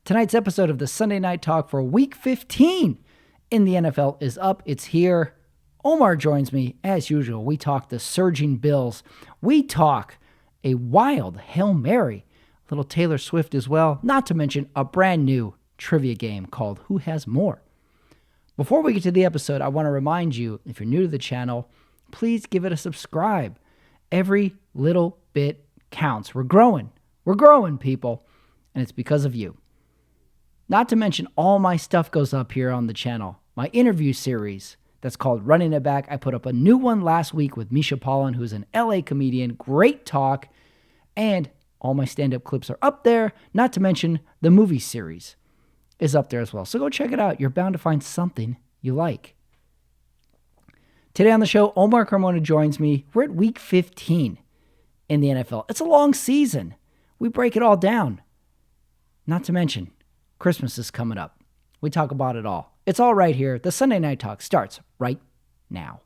Tonight's episode of the Sunday Night Talk for Week 15 in the NFL is up. It's here. Omar joins me as usual. We talk the surging Bills. We talk a wild Hail Mary, a little Taylor Swift as well, not to mention a brand new trivia game called Who Has More. Before we get to the episode, I want to remind you, if you're new to the channel, please give it a subscribe. Every little bit counts. We're growing, people, and it's because of you. Not to mention all my stuff goes up here on the channel. My interview series that's called Running It Back. I put up a new one last week with Misha Pollan, who's an LA comedian. Great talk. And all my stand-up clips are up there. Not to mention the movie series is up there as well. So go check it out. You're bound to find something you like. Today on the show, Omar Carmona joins me. We're at week 15 in the NFL. It's a long season. We break it all down. Not to mention, Christmas is coming up. We talk about it all. It's all right here. The Sunday Night Talk starts right now.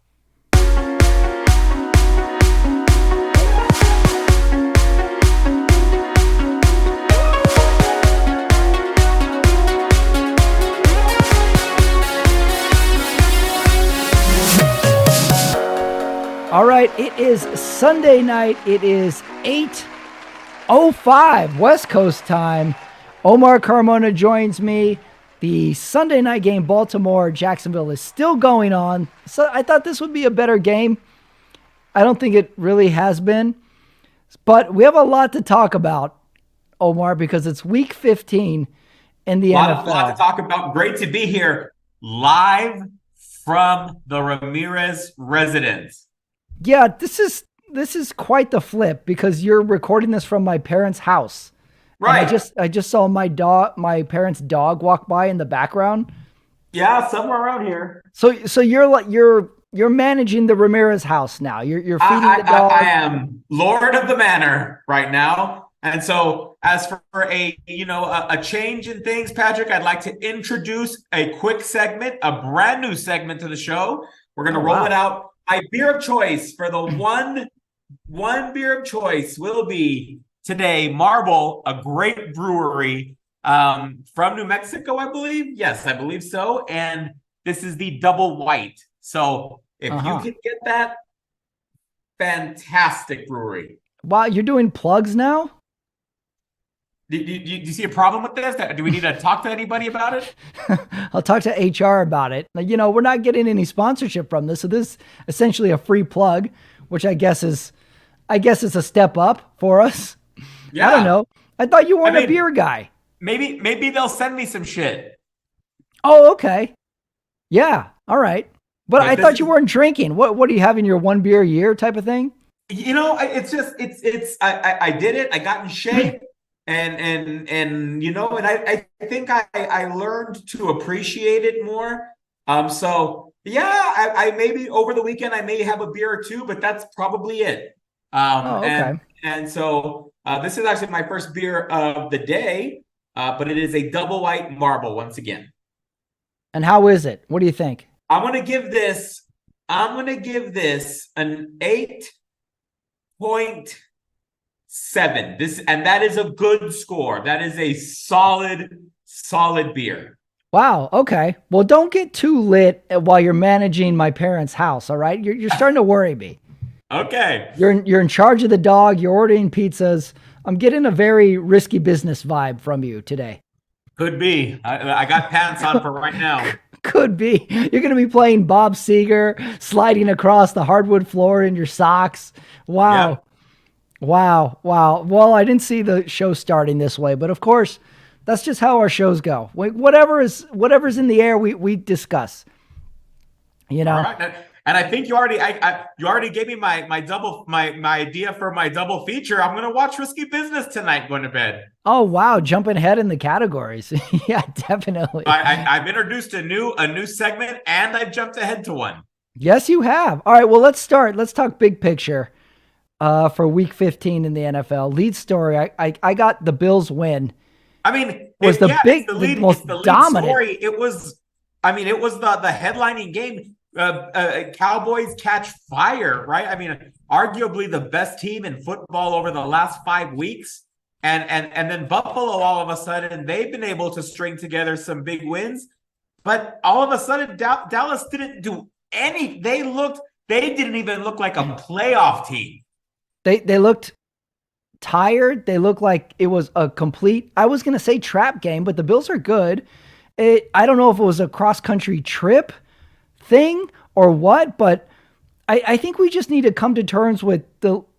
All right, it is Sunday night. It is 8:05 West Coast time. Omar Carmona joins me. The Sunday night game, Baltimore-Jacksonville, is still going on. So I thought this would be a better game. I don't think it really has been. But we have a lot to talk about, Omar, because it's week 15 in the NFL. A lot to talk about. Great to be here live from the Ramirez residence. Yeah, this is quite the flip because you're recording this from my parents' house. Right. And I just saw my parents' dog walk by in the background. Yeah, somewhere around here. So you're managing the Ramirez house now. You're feeding the dog. I am Lord of the Manor right now. And so as for a change in things, Patrick, I'd like to introduce a quick segment, a brand new segment to the show. We're going to roll it out. My beer of choice for the one beer of choice will be today Marble, a great brewery from New Mexico, I believe. Yes, I believe so. And this is the double white. So if you can get that, fantastic brewery. Wow, you're doing plugs now? Do you see a problem with this? Do we need to talk to anybody about it? I'll talk to HR about it. We're not getting any sponsorship from this. So this is essentially a free plug, which I guess is a step up for us. Yeah. I don't know. I thought you weren't a beer guy. Maybe they'll send me some shit. Oh, okay. Yeah. All right. But I thought you weren't drinking. What do you have in your one beer a year type of thing? I did it. I got in shape. And I think I learned to appreciate it more. I maybe over the weekend I may have a beer or two, but that's probably it. Okay. And so this is actually my first beer of the day, but it is a double white Marble once again. And how is it? What do you think? I'm gonna give this an 8.7. That is a good score. That is a solid beer. Wow. Okay. Well, don't get too lit while you're managing my parents' house. All right. You're starting to worry me. Okay. You're in charge of the dog. You're ordering pizzas. I'm getting a very risky business vibe from you today. Could be. I got pants on for right now. Could be. You're going to be playing Bob Seger, sliding across the hardwood floor in your socks. Wow. Yep. Wow. Well, I didn't see the show starting this way, but of course, that's just how our shows go. Whatever's in the air, we discuss. All right. And I think you already gave me my idea for my double feature. I'm gonna watch Risky Business tonight going to bed. Oh wow, jumping ahead in the categories. Yeah, definitely. I've introduced a new segment and I've jumped ahead to one. Yes, you have. All right, well let's start. Let's talk big picture. For week 15 in the NFL. Lead story, I got the Bills win. I mean, the most dominant story. It was the headlining game. Cowboys catch fire, right? I mean, arguably the best team in football over the last 5 weeks. And then Buffalo, all of a sudden, they've been able to string together some big wins. But all of a sudden, Dallas didn't do any. They didn't even look like a playoff team. They looked tired. They looked like it was a complete, I was going to say trap game, but the Bills are good. I don't know if it was a cross-country trip thing or what, but I think we just need to come to terms with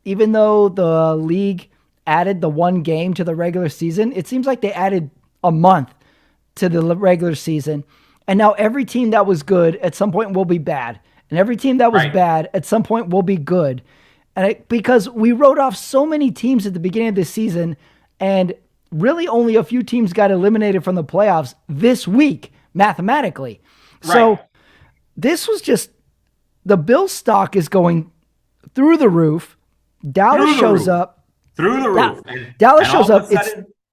even though the league added the one game to the regular season, it seems like they added a month to the regular season. And now every team that was good at some point will be bad. And every team that was bad at some point will be good. And because we wrote off so many teams at the beginning of this season, and really only a few teams got eliminated from the playoffs this week, mathematically. Right. So this was just, the Bills stock is going through the roof. Dallas shows up. Through the roof. Dallas shows up.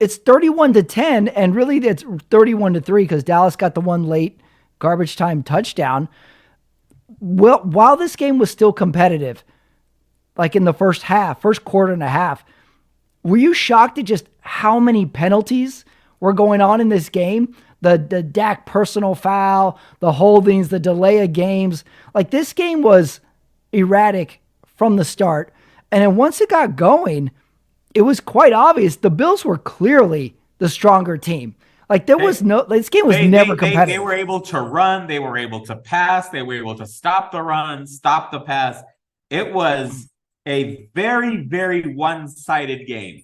It's 31-10, and really it's 31-3 because Dallas got the one late garbage time touchdown. Well, while this game was still competitive, like in the first quarter and a half, were you shocked at just how many penalties were going on in this game? The Dak personal foul, the holdings, the delay of games. Like, this game was erratic from the start. And then once it got going, it was quite obvious the Bills were clearly the stronger team. Like, this game was never competitive. They were able to run. They were able to pass. They were able to stop the run, stop the pass. It was a very, very one-sided game.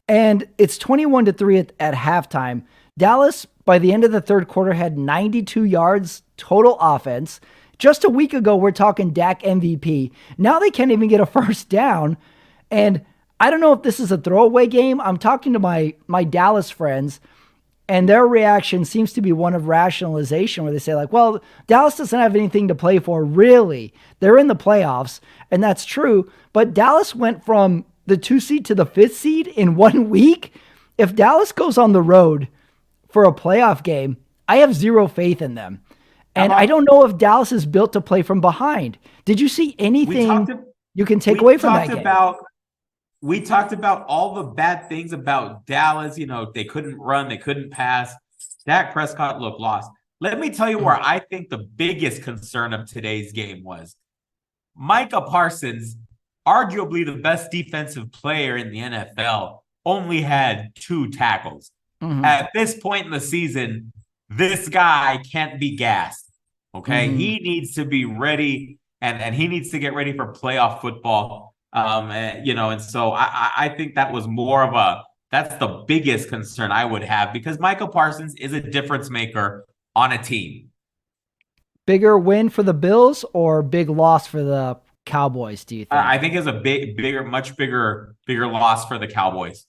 And it's 21-3 at halftime. Dallas, by the end of the third quarter, had 92 yards total offense. Just a week ago, we're talking Dak MVP. Now they can't even get a first down. And I don't know if this is a throwaway game. I'm talking to my Dallas friends, and their reaction seems to be one of rationalization, where they say, like, well, Dallas doesn't have anything to play for, really. They're in the playoffs, and that's true. But Dallas went from the 2 seed to the 5th seed in 1 week. If Dallas goes on the road for a playoff game, I have zero faith in them. And I don't know if Dallas is built to play from behind. Did you see anything you can take away from that game? We talked about all the bad things about Dallas. You know, they couldn't run, they couldn't pass. Dak Prescott looked lost. Let me tell you where I think the biggest concern of today's game was. Micah Parsons, arguably the best defensive player in the NFL, only had 2 tackles. Mm-hmm. At this point in the season, this guy can't be gassed. Okay, he needs to be ready, and he needs to get ready for playoff football. And so I think that was that's the biggest concern I would have, because Michael Parsons is a difference maker on a team. Bigger win for the Bills or big loss for the Cowboys, do you think? I think it's a much bigger loss for the Cowboys.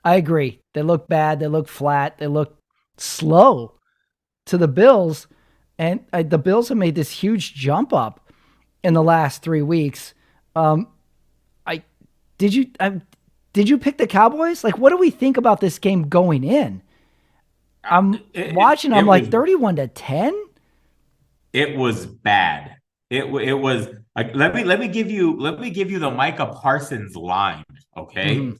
I agree. They look bad. They look flat. They look slow to the Bills. And the Bills have made this huge jump up in the last 3 weeks. Did you pick the Cowboys? Like, what do we think about this game going in? I'm watching. I'm like 31-10. It was bad. It was. Let me give you the Micah Parsons line. Okay,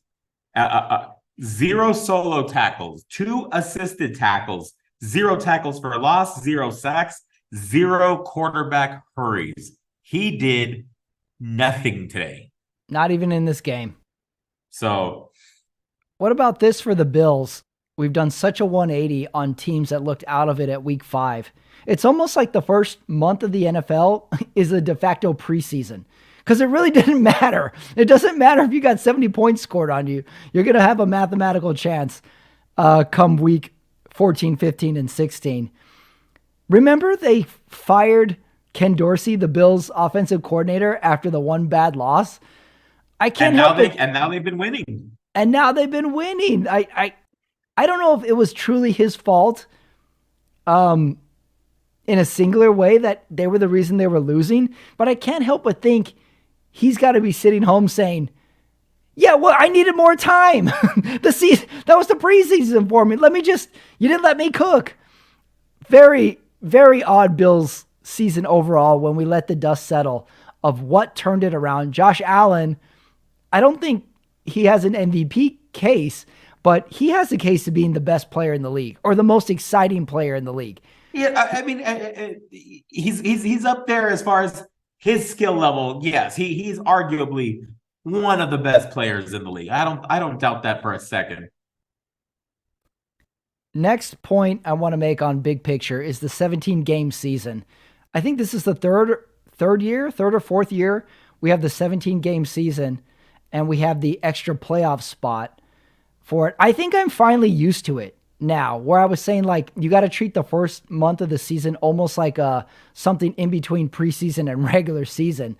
0 solo tackles, 2 assisted tackles, 0 tackles for a loss, 0 sacks, 0 quarterback hurries. He did nothing today. Not even in this game. So, what about this for the Bills? We've done such a 180 on teams that looked out of it at week 5. It's almost like the first month of the NFL is a de facto preseason, because it really didn't matter. It doesn't matter if you got 70 points scored on you. You're going to have a mathematical chance come week 14, 15, and 16. Remember they fired Ken Dorsey, the Bills offensive coordinator, after the one bad loss? And now they've been winning. And now they've been winning. I don't know if it was truly his fault in a singular way that they were the reason they were losing, but I can't help but think he's got to be sitting home saying, yeah, well, I needed more time. That was the preseason for me. You didn't let me cook. Very, very odd Bills season overall when we let the dust settle of what turned it around. Josh Allen, I don't think he has an MVP case, but he has the case to being the best player in the league or the most exciting player in the league. Yeah, I mean, he's up there as far as his skill level. Yes, he's arguably one of the best players in the league. I don't doubt that for a second. Next point I want to make on big picture is the 17-game season. I think this is the third or fourth year we have the 17-game season, and we have the extra playoff spot for it. I think I'm finally used to it now, where I was saying, like, you got to treat the first month of the season almost like something in between preseason and regular season.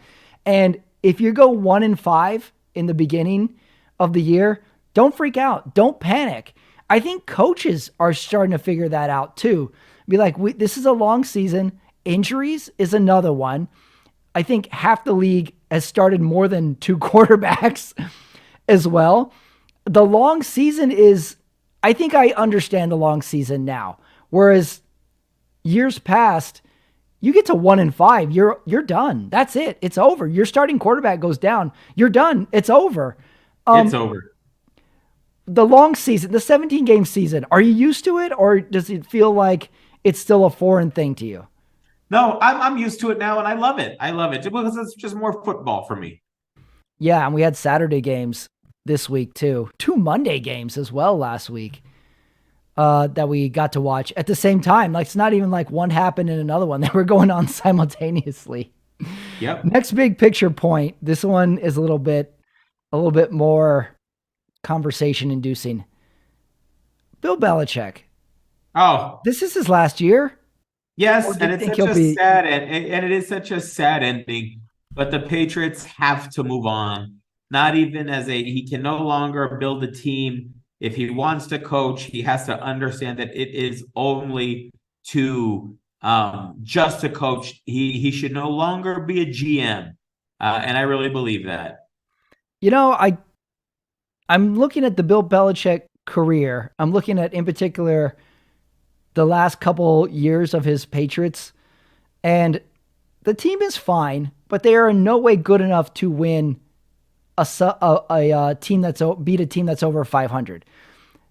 And if you go 1-5 in the beginning of the year, don't freak out. Don't panic. I think coaches are starting to figure that out too. Be like, this is a long season. Injuries is another one. I think half the league has started more than 2 quarterbacks as well. The long season I think I understand the long season now. Whereas years past, you get to 1-5, you're done. That's it. It's over. Your starting quarterback goes down. You're done. It's over. It's over. The long season, the 17-game season, are you used to it, or does it feel like it's still a foreign thing to you? No, I'm used to it now, and I love it. I love it because it's just more football for me. Yeah, and we had Saturday games this week too. 2 Monday games as well last week that we got to watch at the same time. Like, it's not even like one happened and another one. They were going on simultaneously. Yep. Next big picture point. This one is a little bit more conversation inducing. Bill Belichick. Oh, this is his last year. Yes, and it's such a sad and it is such a sad ending. But the Patriots have to move on. Not even he can no longer build a team. If he wants to coach, he has to understand that it is only to just to coach. He should no longer be a GM, and I really believe that. You know, I'm looking at the Bill Belichick career. I'm looking at, in particular, the last couple years of his Patriots, and the team is fine, but they are in no way good enough to win a team beat a team that's over 500.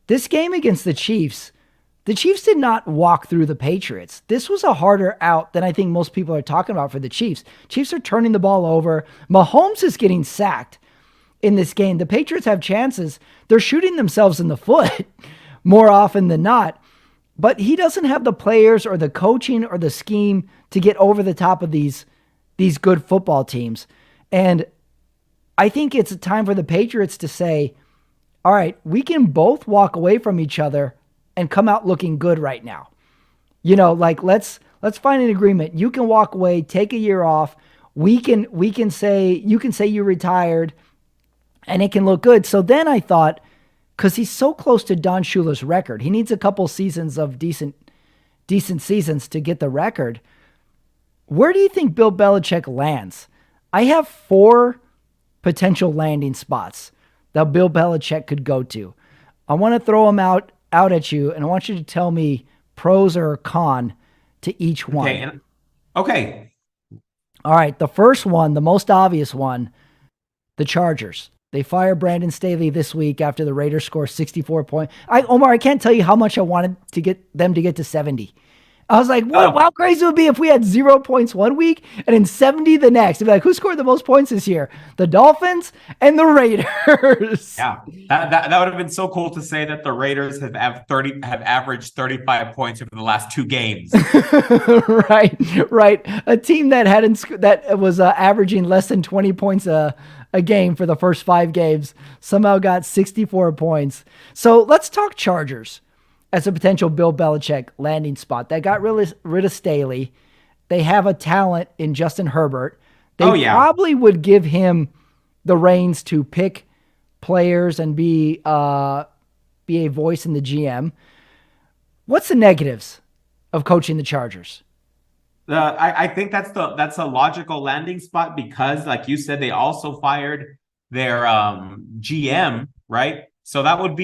This game against the Chiefs did not walk through the Patriots. This was a harder out than I think most people are talking about for the Chiefs. Chiefs are turning the ball over. Mahomes is getting sacked in this game. The Patriots have chances. They're shooting themselves in the foot more often than not. But he doesn't have the players or the coaching or the scheme to get over the top of these good football teams. And I think it's a time for the Patriots to say, all right, we can both walk away from each other and come out looking good right now. You know, like, let's find an agreement. You can walk away, take a year off. We can say, you can say you retired, and it can look good. So then I thought, because he's so close to Don Shula's record, he needs a couple seasons of decent seasons to get the record. Where do you think Bill Belichick lands? I have 4 potential landing spots that Bill Belichick could go to. I want to throw them out at you, and I want you to tell me pros or con to each one. Okay. All right. The first one, the most obvious one, the Chargers. They fire Brandon Staley this week after the Raiders score 64 points. Omar, I can't tell you how much I wanted to get them to get to 70. I was like, how crazy it would be if we had 0 points one week and then 70 the next. It'd be like, who scored the most points this year? The Dolphins and the Raiders. Yeah, that would have been so cool to say that the Raiders have averaged 35 points over the last 2 games. Right. A team that was averaging less than 20 points a game for the first 5 games somehow got 64 points. So let's talk Chargers as a potential Bill Belichick landing spot. They got rid of Staley. They have a talent in Justin Herbert. They probably would give him the reins to pick players and be a voice in the GM. What's the negatives of coaching the Chargers? I think that's a logical landing spot because, like you said, they also fired their GM, right? So that would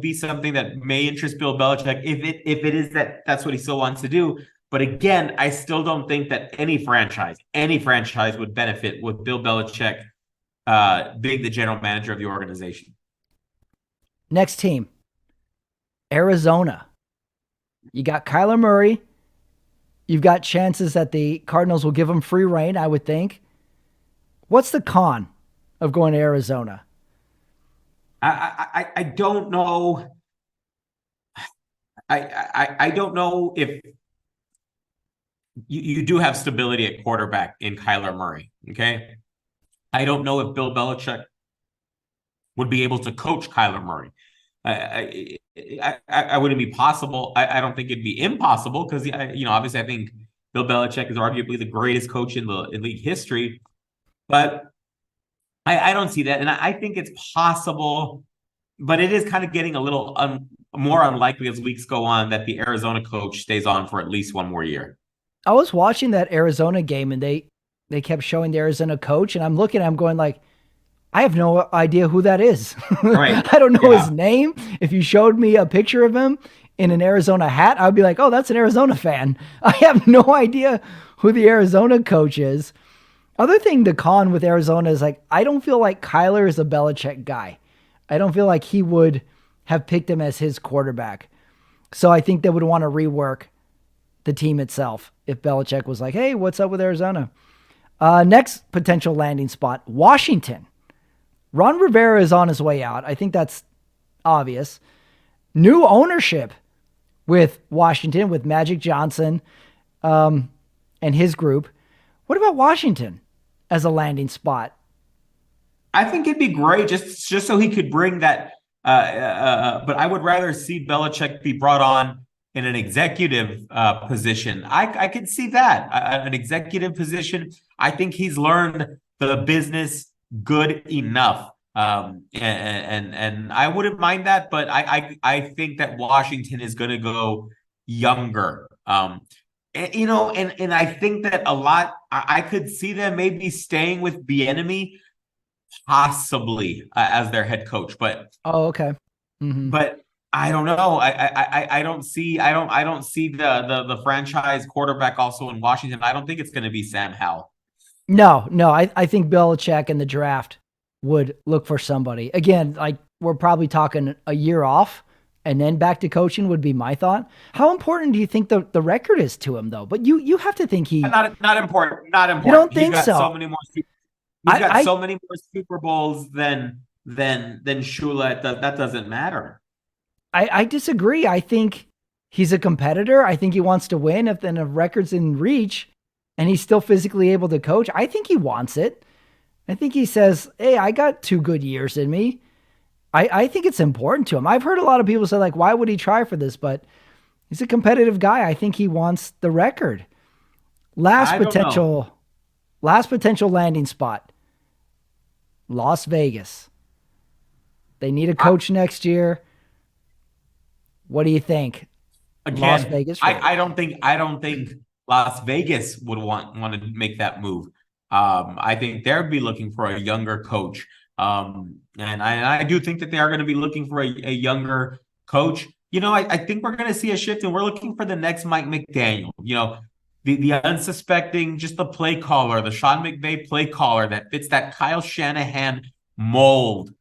be something that may interest Bill Belichick if it is that's what he still wants to do. But again, I still don't think that any franchise would benefit with Bill Belichick being the general manager of the organization. Next team, Arizona. You got Kyler Murray. You've got chances that the Cardinals will give him free reign, I would think. What's the con of going to Arizona? I don't know. I don't know if you do have stability at quarterback in Kyler Murray. Okay. I don't know if Bill Belichick would be able to coach Kyler Murray. I wouldn't be possible. I don't think it'd be impossible because, obviously I think Bill Belichick is arguably the greatest coach in league history, but I don't see that. And I think it's possible, but it is kind of getting a little more unlikely as weeks go on that the Arizona coach stays on for at least one more year. I was watching that Arizona game and they kept showing the Arizona coach, and I'm looking, I'm going like, I have no idea who that is. Right. I don't know his name. If you showed me a picture of him in an Arizona hat, I'd be like, oh, that's an Arizona fan. I have no idea who the Arizona coach is. Other thing, the con with Arizona is like, I don't feel like Kyler is a Belichick guy. I don't feel like he would have picked him as his quarterback. So I think they would want to rework the team itself if Belichick was like, hey, what's up with Arizona? Next potential landing spot, Washington. Ron Rivera is on his way out. I think that's obvious. New ownership with Washington, with Magic Johnson and his group. What about Washington as a landing spot? I think it'd be great just so he could bring that. But I would rather see Belichick be brought on in an executive position. I could see that, an executive position. I think he's learned the business good enough. And I wouldn't mind that, but I think that Washington is going to go younger. And I think that a lot, I could see them maybe staying with Bieniemy possibly as their head coach, but okay. Mm-hmm. But I don't know. I don't see the franchise quarterback also in Washington. I don't think it's going to be Sam Howell. No. I think Belichick in the draft would look for somebody. Again, like we're probably talking a year off and then back to coaching would be my thought. How important do you think the record is to him though? But you have to think he not important. Not important. You don't think so? So many more. He's got so many more Super Bowls than Shula. That doesn't matter. I disagree. I think he's a competitor. I think he wants to win. If the record's in reach and he's still physically able to coach, I think he wants it. I think he says, hey, I got 2 good years in me. I think it's important to him. I've heard a lot of people say, like, why would he try for this? But he's a competitive guy. I think he wants the record. Last potential landing spot, Las Vegas. They need a coach next year. What do you think? Again, Las Vegas. I don't think Las Vegas would want to make that move. I think they'd be looking for a younger coach. And I do think that they are going to be looking for a younger coach. I think we're going to see a shift, and we're looking for the next Mike McDaniel. The unsuspecting, just the play caller, the Sean McVay play caller that fits that Kyle Shanahan mold.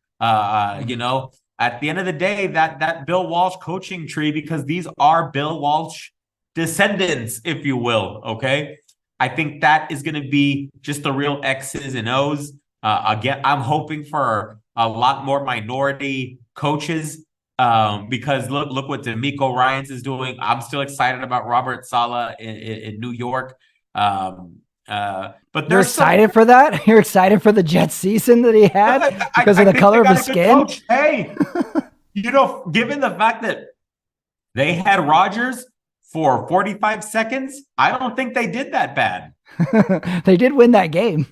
At the end of the day, that Bill Walsh coaching tree, because these are Bill Walsh descendants, if you will. Okay. I think that is going to be just the real X's and O's. Again, I'm hoping for a lot more minority coaches because look what DeMeco Ryans is doing. I'm still excited about Robert Saleh in New York. But you're excited for that? You're excited for the Jets season that he had because of the color of his skin? Hey, given the fact that they had Rodgers for 45 seconds, I don't think they did that bad. They did win that game.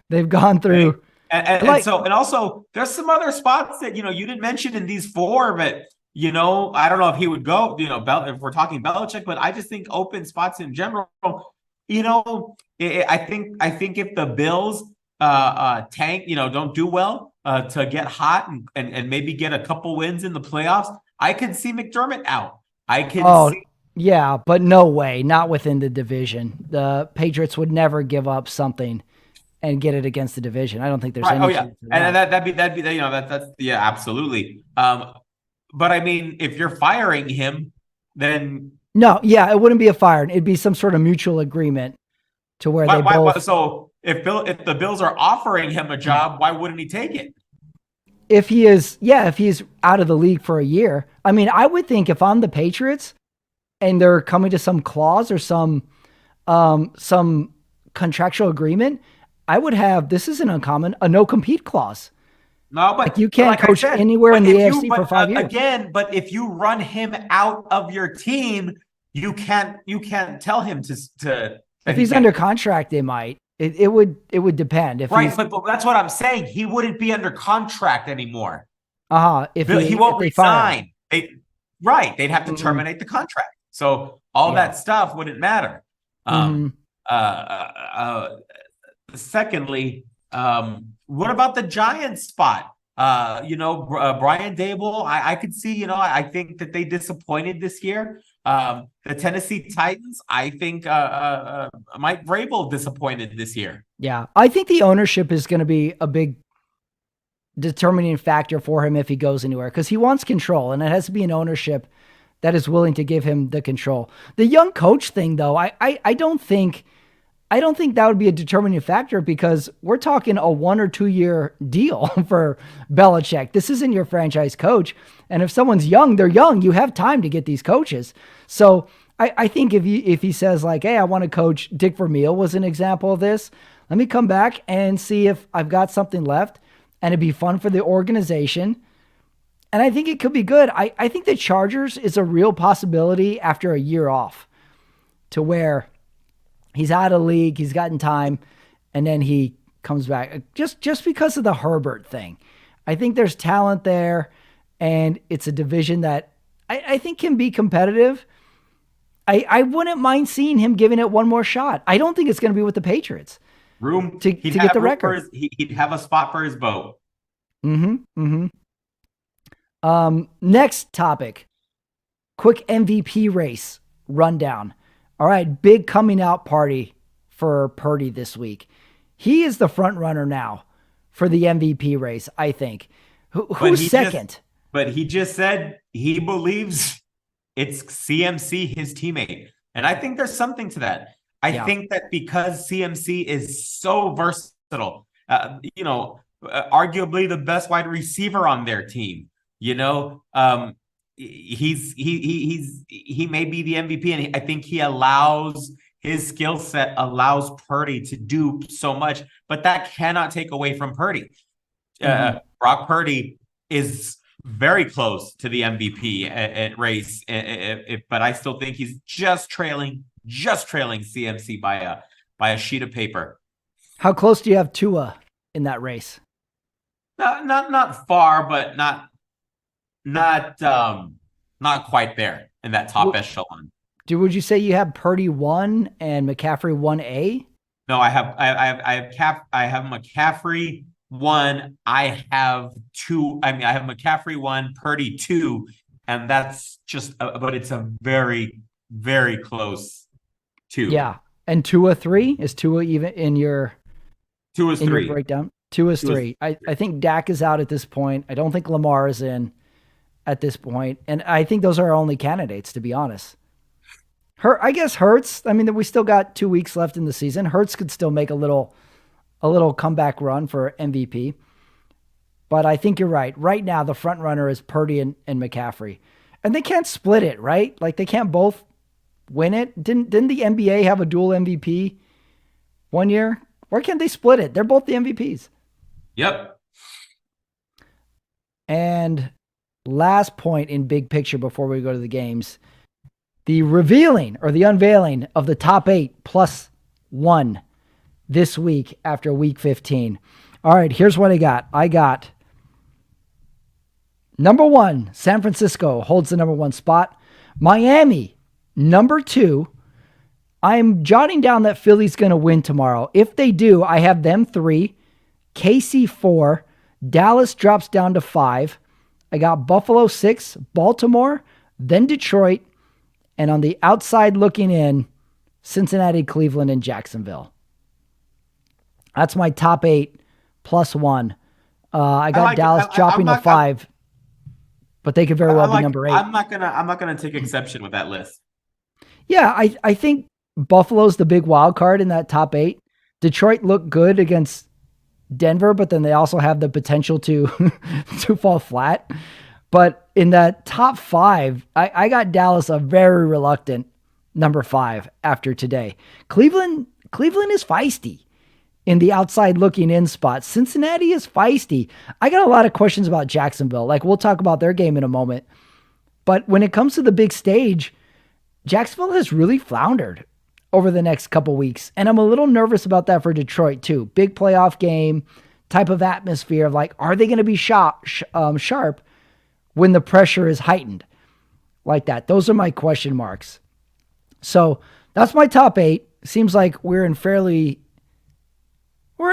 They've gone through. And also there's some other spots that, you didn't mention in these 4, but, I don't know if he would go, if we're talking Belichick, but I just think open spots in general, I think if the Bills tank, don't do well to get hot and maybe get a couple wins in the playoffs, I could see McDermott out. Yeah, but no way, not within the division. The Patriots would never give up something and get it against the division. I don't think there's right. any Oh yeah, chance of and that. that'd be that's yeah, absolutely. But I mean, if you're firing him, then No, yeah, it wouldn't be a fire. It'd be some sort of mutual agreement to where they why both. so if the Bills are offering him a job, why wouldn't he take it? If he is, yeah, if he's out of the league for a year, I mean, I would think if I'm the Patriots and they're coming to some clause or some contractual agreement, I would have, this isn't uncommon, a no compete clause. No, but like you can't like coach anywhere in the AFC for 5 years. Again, but if you run him out of your team, you can't tell him to. If he's under contract, they might. It would depend. If right, but that's what I'm saying. He wouldn't be under contract anymore. If he won't resign. They'd have to terminate the contract. So all that stuff wouldn't matter. Secondly, what about the Giants spot? Brian Dable, I could see, I think that they disappointed this year. The Tennessee Titans, I think Mike Vrabel disappointed this year. Yeah, I think the ownership is going to be a big determining factor for him if he goes anywhere, because he wants control, and it has to be an ownership that is willing to give him the control. The young coach thing, though, I don't think that would be a determining factor, because we're talking a 1 or 2 year deal for Belichick. This isn't your franchise coach. And if someone's young, they're young. You have time to get these coaches. So I think if he says like, hey, I want to coach, Dick Vermeil was an example of this. Let me come back and see if I've got something left, and it'd be fun for the organization. And I think it could be good. I think the Chargers is a real possibility after a year off, to where he's out of the league, he's gotten time, and then he comes back just because of the Herbert thing. I think there's talent there, and it's a division that I think can be competitive. I wouldn't mind seeing him giving it one more shot. I don't think it's going to be with the Patriots. To get the record. He'd have a spot for his vote. Next topic, quick MVP race rundown. All right, big coming out party for Purdy this week. He is the front runner now for the MVP race, I think. Who's second? But he just said he believes it's CMC, his teammate. And I think there's something to that. I think that because CMC is so versatile, arguably the best wide receiver on their team, he may be the MVP, and I think his skill set allows Purdy to do so much, but that cannot take away from Purdy. Brock Purdy is very close to the MVP race, but I still think he's just trailing CMC by a sheet of paper. How close do you have Tua in that race? Not far, but not quite there in that top echelon. Would you say you have Purdy 1 and McCaffrey 1A? No, I have McCaffrey 1. I have 2. I mean, I have McCaffrey 1, Purdy 2, and that's just. But it's a very, very close 2. Yeah, and Tua 3 is Tua even in your 2 is 3 your breakdown. 2 is 3. I think Dak is out at this point. I don't think Lamar is in at this point, and I think those are our only candidates, to be honest. I guess Hurts. I mean, we still got 2 weeks left in the season. Hurts could still make a little comeback run for MVP. But I think you're right. Right now, the front runner is Purdy and McCaffrey. And they can't split it, right? Like, they can't both win it. Didn't the NBA have a dual MVP one year? Why can't they split it? They're both the MVPs. Yep. And last point in big picture before we go to the games, the revealing or the unveiling of the top 8 plus 1 this week after week 15. All right, here's what I got. I got number 1, San Francisco holds the number 1 spot. Miami, number 2. I'm jotting down that Philly's going to win tomorrow. If they do, I have them 3, KC 4, Dallas drops down to 5. I got Buffalo 6, Baltimore, then Detroit, and on the outside looking in, Cincinnati, Cleveland, and Jacksonville. That's my top 8 +1. I got like Dallas dropping to 5, but they could very well be number 8. I'm not gonna take exception with that list. Yeah, I think Buffalo's the big wild card in that top 8. Detroit looked good against Denver, but then they also have the potential to to fall flat. But in that top 5, I got Dallas a very reluctant number 5 after today. Cleveland is feisty in the outside looking in spot. Cincinnati is feisty. I got a lot of questions about Jacksonville. Like, we'll talk about their game in a moment. But when it comes to the big stage, Jacksonville has really floundered over the next couple weeks. And I'm a little nervous about that for Detroit too. Big playoff game type of atmosphere of like, are they going to be sharp when the pressure is heightened like that? Those are my question marks. So that's my top 8. Seems like we're in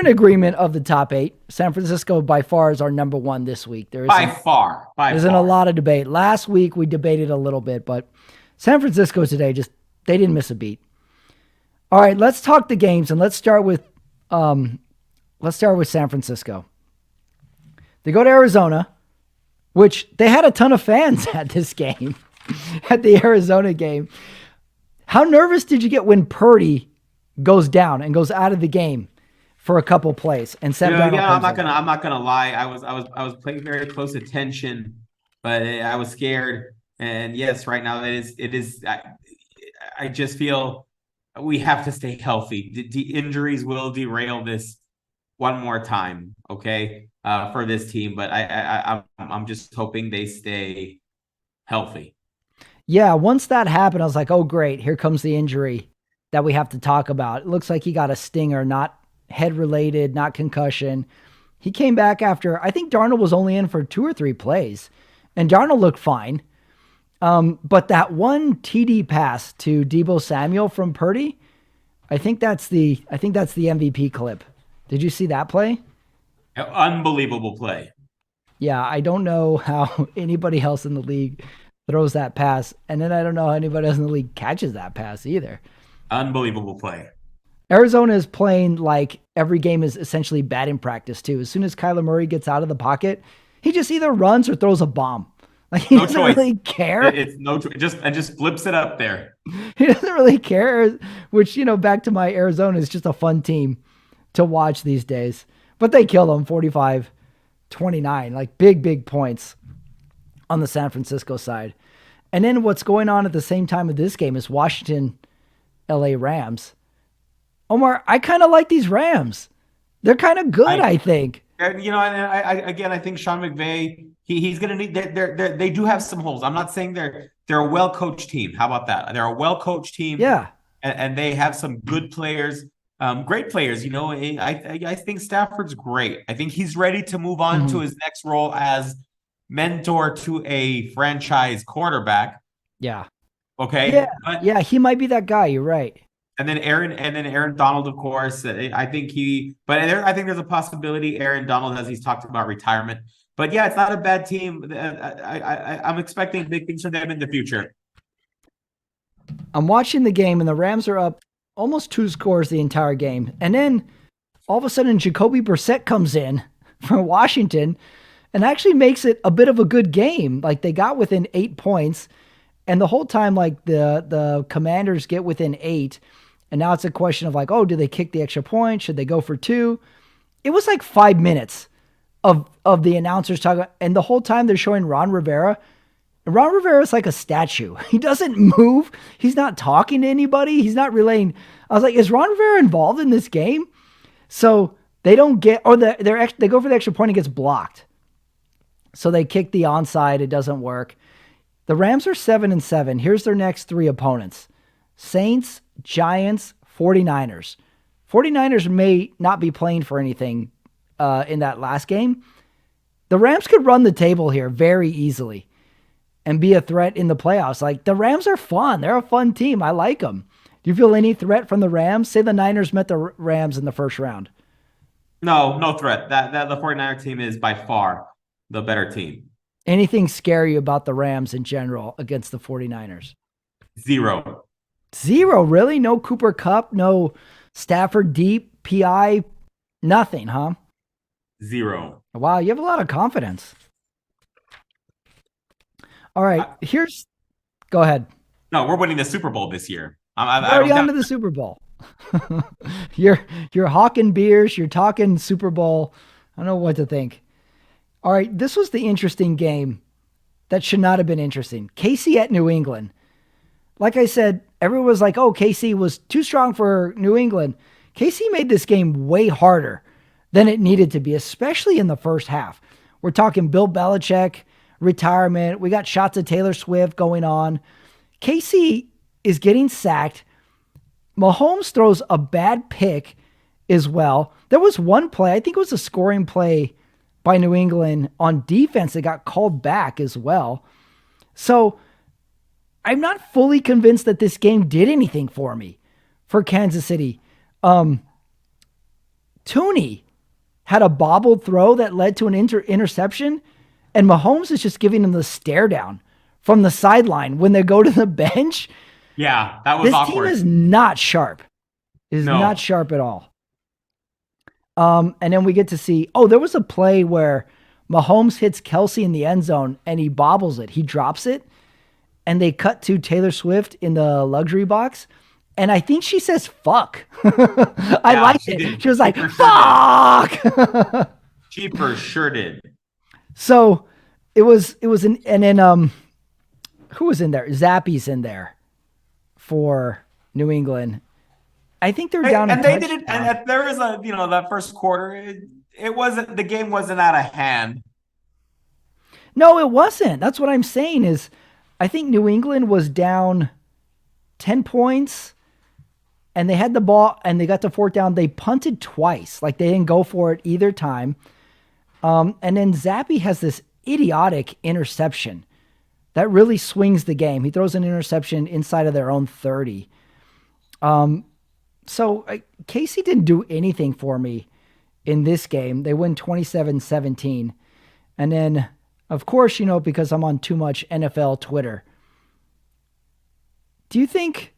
agreement of the top 8. San Francisco by far is our number 1 this week. There isn't a lot of debate. Last week we debated a little bit, but San Francisco today they didn't miss a beat. All right, let's talk the games, and let's start with San Francisco. They go to Arizona, which they had a ton of fans at this game, at the Arizona game. How nervous did you get when Purdy goes down and goes out of the game for a couple plays? And Sam Darnold I'm not gonna lie. I was paying very close attention, but I was scared. And yes, right now it is. I just feel we have to stay healthy. The injuries will derail this one more time, okay, for this team. But I'm just hoping they stay healthy. Yeah, once that happened, I was like, oh, great. Here comes the injury that we have to talk about. It looks like he got a stinger, not head-related, not concussion. He came back after, I think Darnold was only in for 2 or 3 plays, and Darnold looked fine. But that one TD pass to Deebo Samuel from Purdy, I think that's the MVP clip. Did you see that play? Unbelievable play. Yeah, I don't know how anybody else in the league throws that pass, and then I don't know how anybody else in the league catches that pass either. Unbelievable play. Arizona is playing like every game is essentially batting practice too. As soon as Kyler Murray gets out of the pocket, he just either runs or throws a bomb. Like, he doesn't really care. It's no choice. Just flips it up there. He doesn't really care, which, back to my Arizona is just a fun team to watch these days. But they killed them 45-29, like big points on the San Francisco side. And then what's going on at the same time of this game is Washington, LA Rams. Omar, I kind of like these Rams. They're kind of good, I think. I think Sean McVay, he's going to need. They do have some holes. I'm not saying they're a well-coached team. How about that? They're a well-coached team. Yeah, and they have some good players, great players. I think Stafford's great. I think he's ready to move on to his next role as mentor to a franchise quarterback. Yeah. Okay. Yeah, he might be that guy. You're right. And then Aaron Donald, of course. I think there's a possibility Aaron Donald, as he's talked about retirement. But yeah, it's not a bad team. I'm expecting big things from them in the future. I'm watching the game, and the Rams are up almost 2 scores the entire game. And then all of a sudden, Jacoby Brissett comes in from Washington and actually makes it a bit of a good game. Like, they got within 8 points, and the whole time, like, the Commanders get within 8. And now it's a question of like, oh, do they kick the extra point? Should they go for 2? It was like 5 minutes of the announcers talking. And the whole time they're showing Ron Rivera. And Ron Rivera is like a statue. He doesn't move. He's not talking to anybody. He's not relaying. I was like, is Ron Rivera involved in this game? So they don't get, or they go for the extra point and gets blocked. So they kick the onside. It doesn't work. The Rams are 7-7. Here's their next 3 opponents. Saints, Giants, 49ers. 49ers may not be playing for anything in that last game. The Rams could run the table here very easily and be a threat in the playoffs. Like, the Rams are fun. They're a fun team. I like them. Do you feel any threat from the Rams? Say the Niners met the Rams in the first round. No threat. That the 49er team is by far the better team. Anything scary about the Rams in general against the 49ers? Zero, really? No Cooper Kupp, no Stafford deep, PI Nothing, huh? 0. Wow, you have a lot of confidence. All right, go ahead. No, we're winning the Super Bowl this year. You're already on to the Super Bowl. you're hawking beers. You're talking Super Bowl. I don't know what to think. All right, this was the interesting game that should not have been interesting. KC at New England. Like I said, everyone was like, oh, KC was too strong for New England. KC made this game way harder than it needed to be, especially in the first half. We're talking Bill Belichick, retirement. We got shots of Taylor Swift going on. KC is getting sacked. Mahomes throws a bad pick as well. There was one play, I think it was a scoring play by New England on defense that got called back as well. So I'm not fully convinced that this game did anything for me, for Kansas City. Tooney had a bobbled throw that led to an interception, and Mahomes is just giving him the stare down from the sideline when they go to the bench. Yeah, that was awkward. This team is not sharp. Not sharp at all. And then we get to see, there was a play where Mahomes hits Kelsey in the end zone and he bobbles it. He drops it. And they cut to Taylor Swift in the luxury box. And I think she says, fuck. I liked it. She was like, fuck. She for sure did. So it was and then who was in there? Zappy's in there for New England. I think they're down. And they did it. And there was that first quarter, it wasn't, the game wasn't out of hand. No, it wasn't. That's what I'm saying is, I think New England was down 10 points and they had the ball and they got to fourth down. They punted twice. Like they didn't go for it either time. And then Zappy has this idiotic interception that really swings the game. He throws an interception inside of their own 30. So KC didn't do anything for me in this game. They win 27-17. And then, of course, because I'm on too much NFL Twitter, do you think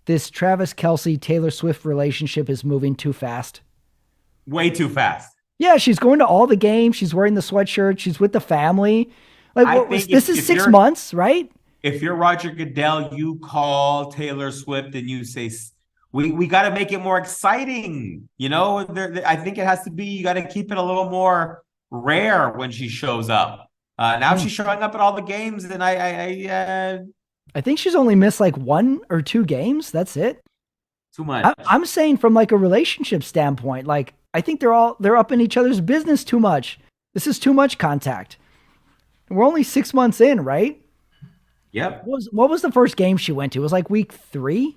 this Travis Kelce, Taylor Swift relationship is moving too fast? Way too fast. Yeah, she's going to all the games. She's wearing the sweatshirt. She's with the family. This is 6 months, right? If you're Roger Goodell, you call Taylor Swift and you say, we got to make it more exciting. I think it has to be, you got to keep it a little more rare when she shows up. Now she's showing up at all the games, and I think she's only missed like 1 or 2 games. That's it. Too much. I'm saying from like a relationship standpoint, like I think they're up in each other's business too much. This is too much contact. We're only 6 months in, right? Yep. What was the first game she went to? It was like week 3.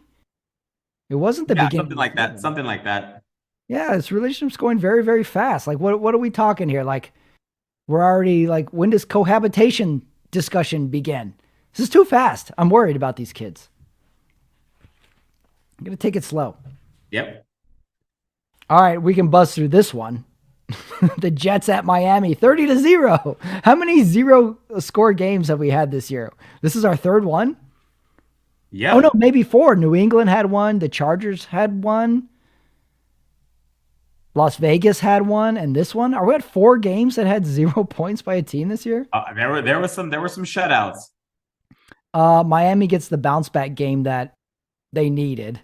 It wasn't the beginning. Something like that. Yeah, this relationship's going very, very fast. Like what are we talking here? Like we're already like, when does cohabitation discussion begin? This is too fast. I'm worried about these kids. I'm going to take it slow. Yep. All right, we can buzz through this one. The Jets at Miami, 30-0. How many 0-score games have we had this year? This is our 3rd one? Yeah. Oh, no, maybe 4. New England had one. The Chargers had one. Las Vegas had one. And this one? Are we at 4 games that had 0 points by a team this year? There were some shutouts. Miami gets the bounce back game that they needed.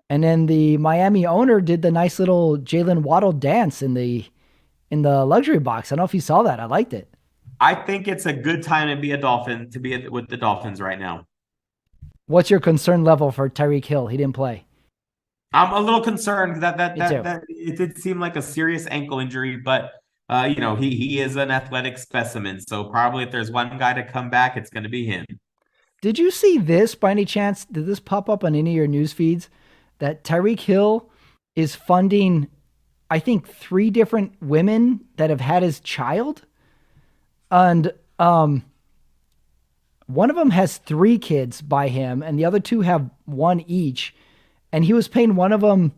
And then the Miami owner did the nice little Jalen Waddle dance in the luxury box. I don't know if you saw that. I liked it. I think it's a good time to be a Dolphin, to be with the Dolphins right now. What's your concern level for Tyreek Hill? He didn't play. I'm a little concerned that it did seem like a serious ankle injury, but he is an athletic specimen. So probably if there's one guy to come back, it's going to be him. Did you see this by any chance? Did this pop up on any of your news feeds? That Tyreek Hill is funding, I think, 3 different women that have had his child. And one of them has 3 kids by him, and the other 2 have 1 each. And he was paying one of them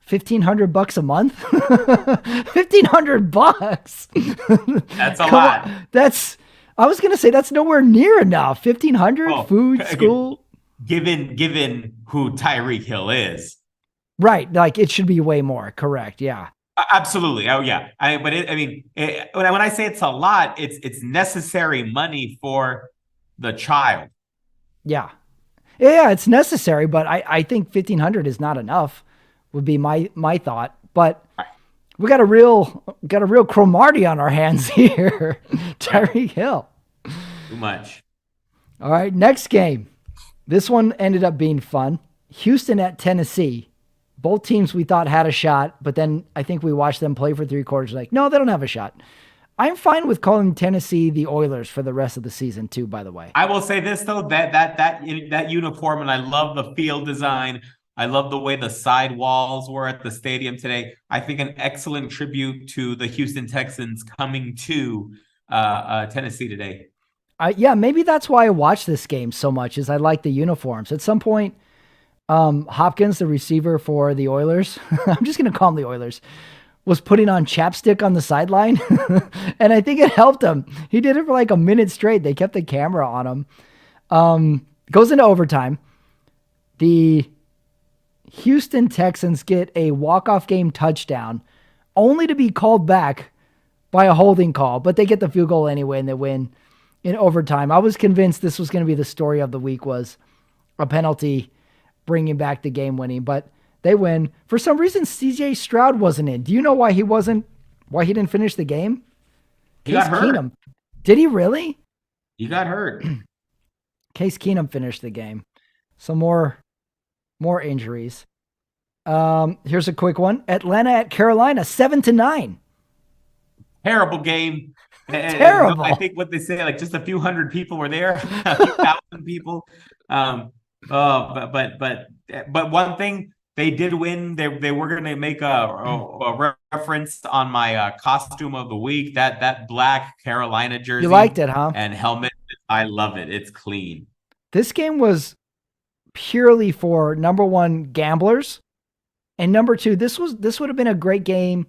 $1,500 a month. $1,500. That's a lot. I was gonna say that's nowhere near enough. $1,500, food, school. Given who Tyreek Hill is. Right. Like it should be way more. Correct. Yeah. Absolutely. Oh yeah. When I say it's a lot, it's necessary money for the child. Yeah. Yeah, it's necessary, but I think 1,500 is not enough, would be my thought. But we got a real Cromartie on our hands here. Tyreek Hill. Too much. All right, next game. This one ended up being fun. Houston at Tennessee. Both teams we thought had a shot, but then I think we watched them play for 3 quarters. Like, no, they don't have a shot. I'm fine with calling Tennessee the Oilers for the rest of the season too, by the way. I will say this though, that uniform, and I love the field design. I love the way the side walls were at the stadium today. I think an excellent tribute to the Houston Texans coming to Tennessee today. Yeah, maybe that's why I watch this game so much, is I like the uniforms. At some point, Hopkins, the receiver for the Oilers, I'm just going to call him the Oilers, was putting on chapstick on the sideline. And I think it helped him. He did it for like a minute straight. They kept the camera on him. Goes into overtime. The Houston Texans get a walk-off game touchdown, only to be called back by a holding call, but they get the field goal anyway and they win in overtime. I was convinced this was going to be the story of the week, was a penalty bringing back the game winning, but they win. For some reason, CJ Stroud wasn't in. Do you know why he didn't finish the game? He got hurt. Did he really? He got hurt. Case Keenum finished the game. Some more injuries. Here's a quick one. Atlanta at Carolina, 7-9. Terrible game. Terrible. I think what they say, like just a few hundred people were there, a few thousand people. But one thing, they did win. They were going to make a reference on my costume of the week. That black Carolina jersey. You liked it, huh? And helmet. I love it. It's clean. This game was purely for, number one, gamblers, and number two, this would have been a great game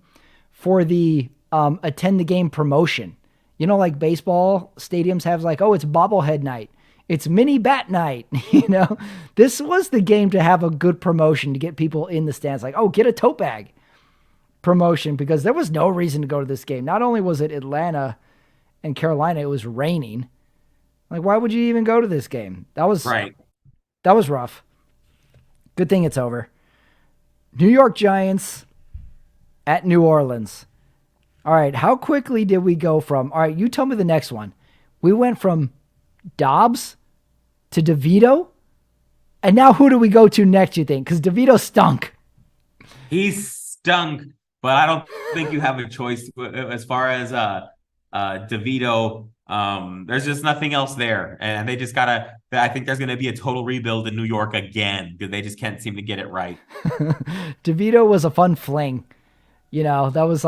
for the attend the game promotion. You know, like baseball stadiums have like, oh, it's bobblehead night. It's mini bat night. You know, this was the game to have a good promotion to get people in the stands. Like, oh, get a tote bag promotion, because there was no reason to go to this game. Not only was it Atlanta and Carolina, it was raining. Like, why would you even go to this game? That was right. That was rough. Good thing it's over. New York Giants at New Orleans. All right, how quickly did we go from, all right, you tell me the next one. We went from Dobbs to DeVito, and now who do we go to next, you think? Because DeVito stunk. He stunk, but I don't think you have a choice as far as DeVito. There's just nothing else there, and they just gotta. I think there's going to be a total rebuild in New York again because they just can't seem to get it right. DeVito was a fun fling. You know, that was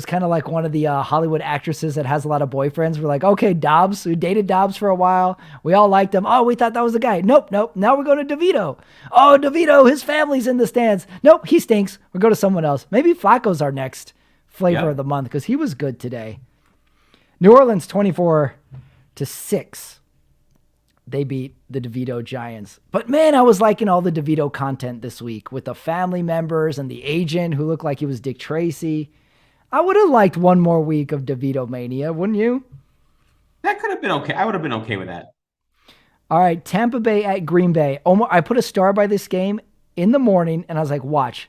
kind of like one of the Hollywood actresses that has a lot of boyfriends. We're like, okay, Dobbs. We dated Dobbs for a while. We all liked him. Oh, we thought that was the guy. Nope. Now we're going to DeVito. Oh, DeVito, his family's in the stands. Nope, he stinks. We'll go to someone else. Maybe Flacco's our next flavor of the month because he was good today. New Orleans 24-6. They beat the DeVito Giants. But man, I was liking all the DeVito content this week with the family members and the agent who looked like he was Dick Tracy. I would have liked one more week of DeVito Mania, wouldn't you? That could have been okay. I would have been okay with that. All right, Tampa Bay at Green Bay. Omar, I put a star by this game in the morning, and I was like, watch.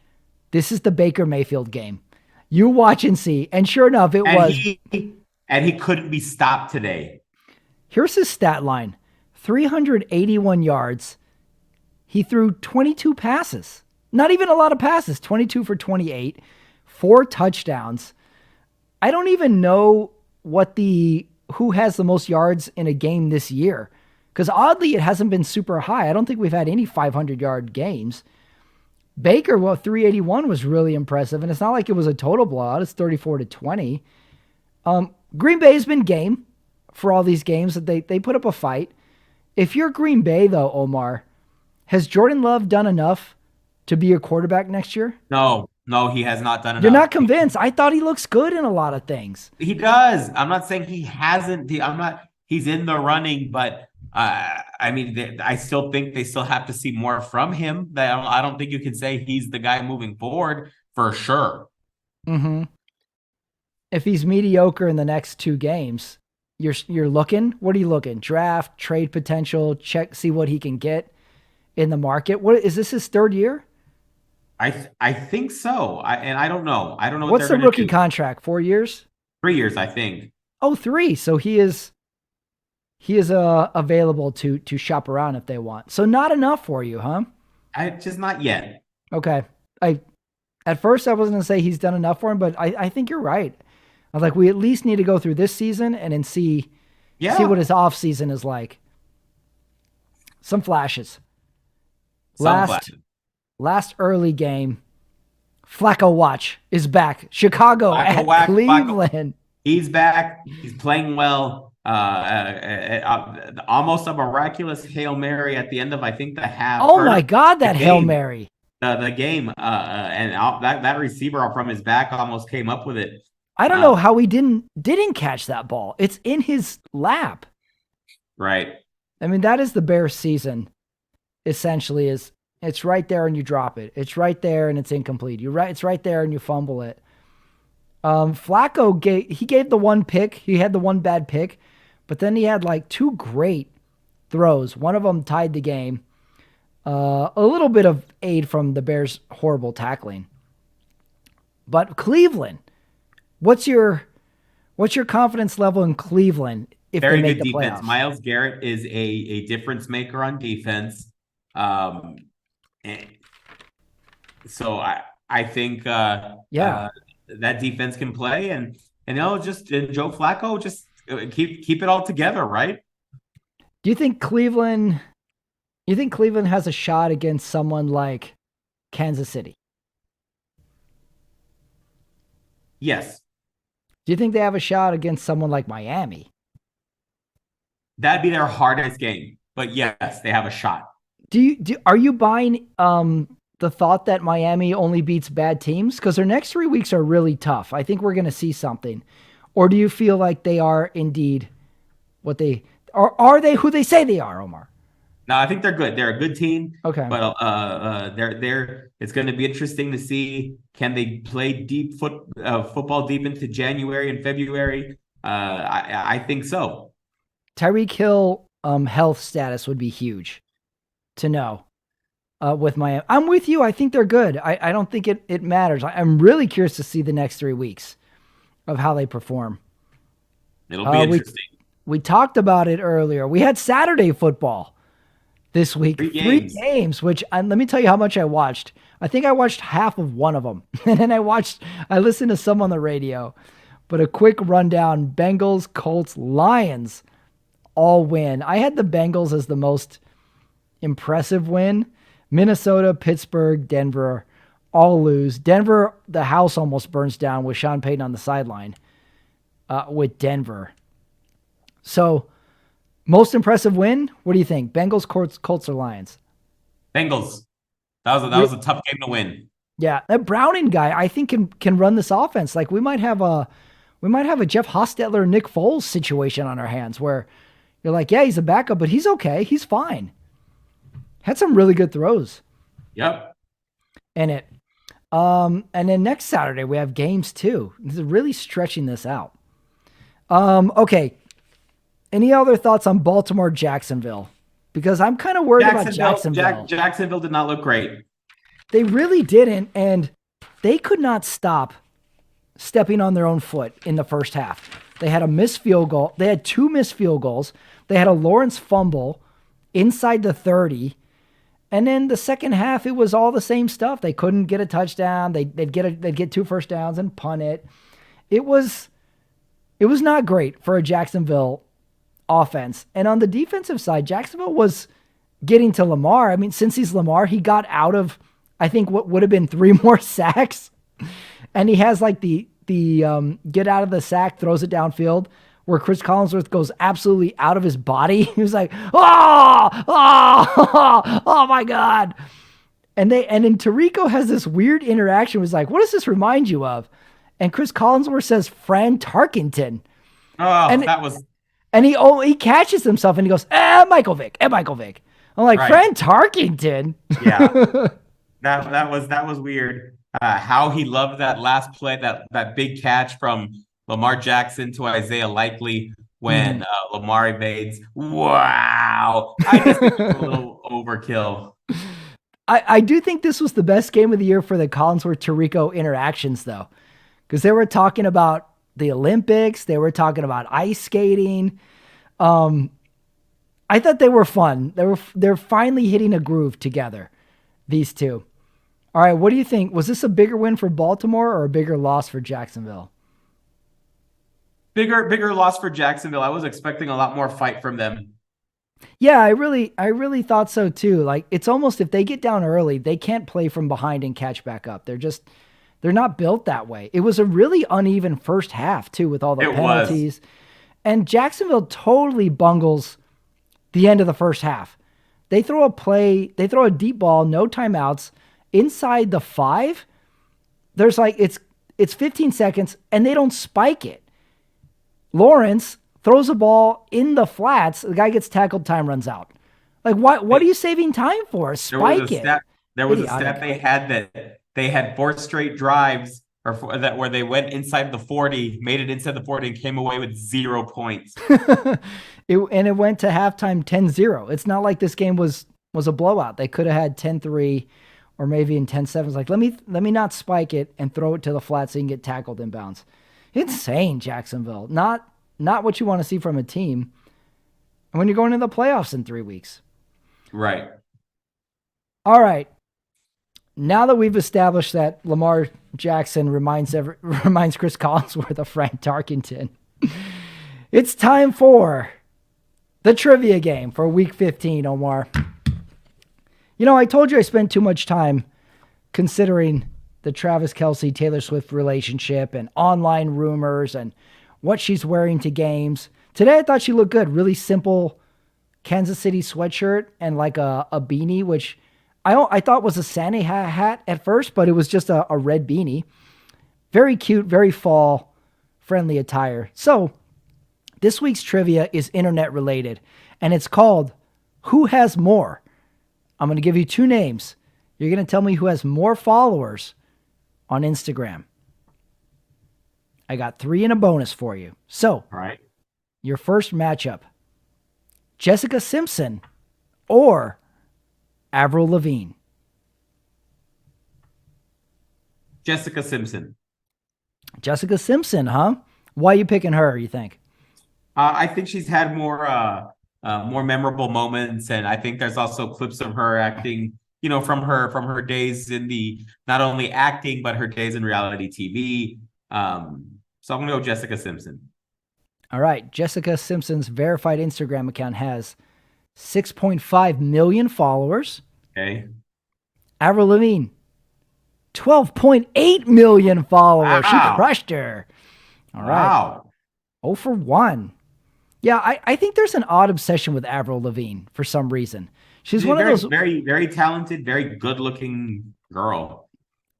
This is the Baker Mayfield game. You watch and see. And sure enough, it was. And he couldn't be stopped today. Here's his stat line. 381 yards. He threw 22 passes. Not even a lot of passes. 22 for 28. 4 touchdowns. I don't even know who has the most yards in a game this year. Because oddly, it hasn't been super high. I don't think we've had any 500-yard games. Baker, 381 was really impressive. And it's not like it was a total blowout. It's 34-20. Green Bay has been game for all these games. That they put up a fight. If you're Green Bay, though, Omar, has Jordan Love done enough to be a quarterback next year? No, he has not done enough. You're not convinced? I thought he looks good in a lot of things. He does. I'm not saying he hasn't. He's in the running, but I still think they still have to see more from him. I don't think you can say he's the guy moving forward for sure. Mm-hmm. If he's mediocre in the next 2 games, you're looking. What are you looking? Draft, trade potential, check, see what he can get in the market. What is this his 3rd year? I think so. I don't know. I don't know what What's they're the going to rookie do. contract? 4 years? 3 years, I think. Oh, 3. So he is available to shop around if they want. So not enough for you, huh? Just not yet. Okay. At first I wasn't gonna say he's done enough for him, but I think you're right. I was like, we at least need to go through this season and then see what his off season is like. Some flashes. Last early game, Flacco watch is back. Chicago Flacco at Cleveland. He's back. He's playing well. Almost a miraculous Hail Mary at the end of, I think, the half. Oh my God, that Hail Mary. The game. And that receiver from his back almost came up with it. I don't know how he didn't catch that ball. It's in his lap. Right. I mean, that is the Bears season, essentially, is it's right there and you drop it. It's right there and it's incomplete. It's right there and you fumble it. Flacco gave the one pick. He had the one bad pick, but then he had like 2 great throws. One of them tied the game. A little bit of aid from the Bears' horrible tackling. But Cleveland, what's your confidence level in Cleveland if Very they make good the defense. playoffs? Myles Garrett is a difference maker on defense. So I think that defense can play, and Joe Flacco just keep it all together, right? Do you think Cleveland has a shot against someone like Kansas City? Yes. Do you think they have a shot against someone like Miami? That'd be their hardest game, but yes, they have a shot. Are you buying the thought that Miami only beats bad teams? Because their next 3 weeks are really tough. I think we're going to see something. Or do you feel like they are indeed what they are they who they say they are, Omar? No, I think they're good. They're a good team. Okay. But they're it's going to be interesting to see, can they play football deep into January and February? I think so. Tyreek Hill health status would be huge to know. With Miami, I'm with you. I think they're good. I don't think it matters. I'm really curious to see the next 3 weeks of how they perform. It'll be interesting. We talked about it earlier. We had Saturday football this week. 3 games, which let me tell you how much I watched. I think I watched half of one of them. And then I listened to some on the radio. But a quick rundown: Bengals, Colts, Lions all win. I had the Bengals as the most impressive win. Minnesota, Pittsburgh, Denver all lose. Denver, the house almost burns down with Sean Payton on the sideline with Denver. So, most impressive win? What do you think? Bengals, Colts, or Lions? Bengals. That was a tough game to win. Yeah, that Browning guy, I think can run this offense. Like we might have a Jeff Hostetler, Nick Foles situation on our hands where you're like, yeah, he's a backup, but he's okay. He's fine. Had some really good throws. Yep. And then next Saturday we have games too. This is really stretching this out. Okay. Any other thoughts on Baltimore, Jacksonville? Because I'm kind of worried about Jacksonville. Jacksonville did not look great. They really didn't, and they could not stop stepping on their own foot in the first half. They had a missed field goal. They had 2 missed field goals. They had a Lawrence fumble inside the 30. And then the second half, it was all the same stuff. They couldn't get a touchdown. They'd get 2 first downs and punt it. It was not great for a Jacksonville offense. And on the defensive side, Jacksonville was getting to Lamar. I mean, since he's Lamar, he got out of, I think, what would have been 3 more sacks. And he has like the get out of the sack, throws it downfield, where Chris Collinsworth goes absolutely out of his body. He was like, oh my God. And then Tirico has this weird interaction. Was like, what does this remind you of? And Chris Collinsworth says, Fran Tarkenton. Oh, and that was. And he catches himself and he goes, Michael Vick. I'm like, right. Fran Tarkenton. Yeah. That was weird. How he loved that last play, that big catch from Lamar Jackson to Isaiah Likely when Lamar evades. Wow. I just think it's a little overkill. I do think this was the best game of the year for the Collinsworth Tirico interactions, though, because they were talking about the Olympics, they were talking about ice skating. I thought they were fun. They're finally hitting a groove together, these two. All right, what do you think? Was this a bigger win for Baltimore or a bigger loss for Jacksonville? Bigger loss for Jacksonville. I was expecting a lot more fight from them. Yeah, I really thought so too. Like, it's almost, if they get down early, they can't play from behind and catch back up. They're not built that way. It was a really uneven first half too, with all the penalties. And Jacksonville totally bungles the end of the first half. They throw a deep ball, no timeouts, inside the 5. There's like, it's 15 seconds and they don't spike it. Lawrence throws a ball in the flats. The guy gets tackled. Time runs out. Like, what are you saving time for? Spike it. There was a stat they had that they had 4 straight drives where they went inside the 40, made it inside the 40, and came away with 0 points. And it went to halftime 10-0. It's not like this game was a blowout. They could have had 10-3 or maybe in 10-7. It's like, let me not spike it and throw it to the flat so you can get tackled inbounds. Insane, Jacksonville. Not what you want to see from a team when you're going to the playoffs in 3 weeks. Right. All right. Now that we've established that Lamar Jackson reminds Chris Collinsworth of Fran Tarkenton, it's time for the trivia game for Week 15, Omar. You know, I told you I spent too much time considering the Travis Kelce Taylor Swift relationship and online rumors and what she's wearing to games. Today I thought she looked good. Really simple Kansas City sweatshirt and like a beanie, which I thought was a Santa hat at first, but it was just a red beanie. Very cute, very fall friendly attire. So this week's trivia is internet related, and it's called Who Has More? I'm going to give you 2 names. You're going to tell me who has more followers on Instagram. I got 3 and a bonus for you. So, all right. Your first matchup, Jessica Simpson or Avril Lavigne? Jessica Simpson. Jessica Simpson, huh? Why are you picking her, you think? I think she's had more memorable moments, and I think there's also clips of her acting, from her days in the, not only acting, but her days in reality TV. So I'm going to go Jessica Simpson. All right. Jessica Simpson's verified Instagram account has 6.5 million followers. Okay. Avril Lavigne, 12.8 million followers. Wow. She crushed her. All right. Wow. 0 for 1. Yeah, I think there's an odd obsession with Avril Lavigne for some reason. She's one of those very, very talented, very good-looking girl.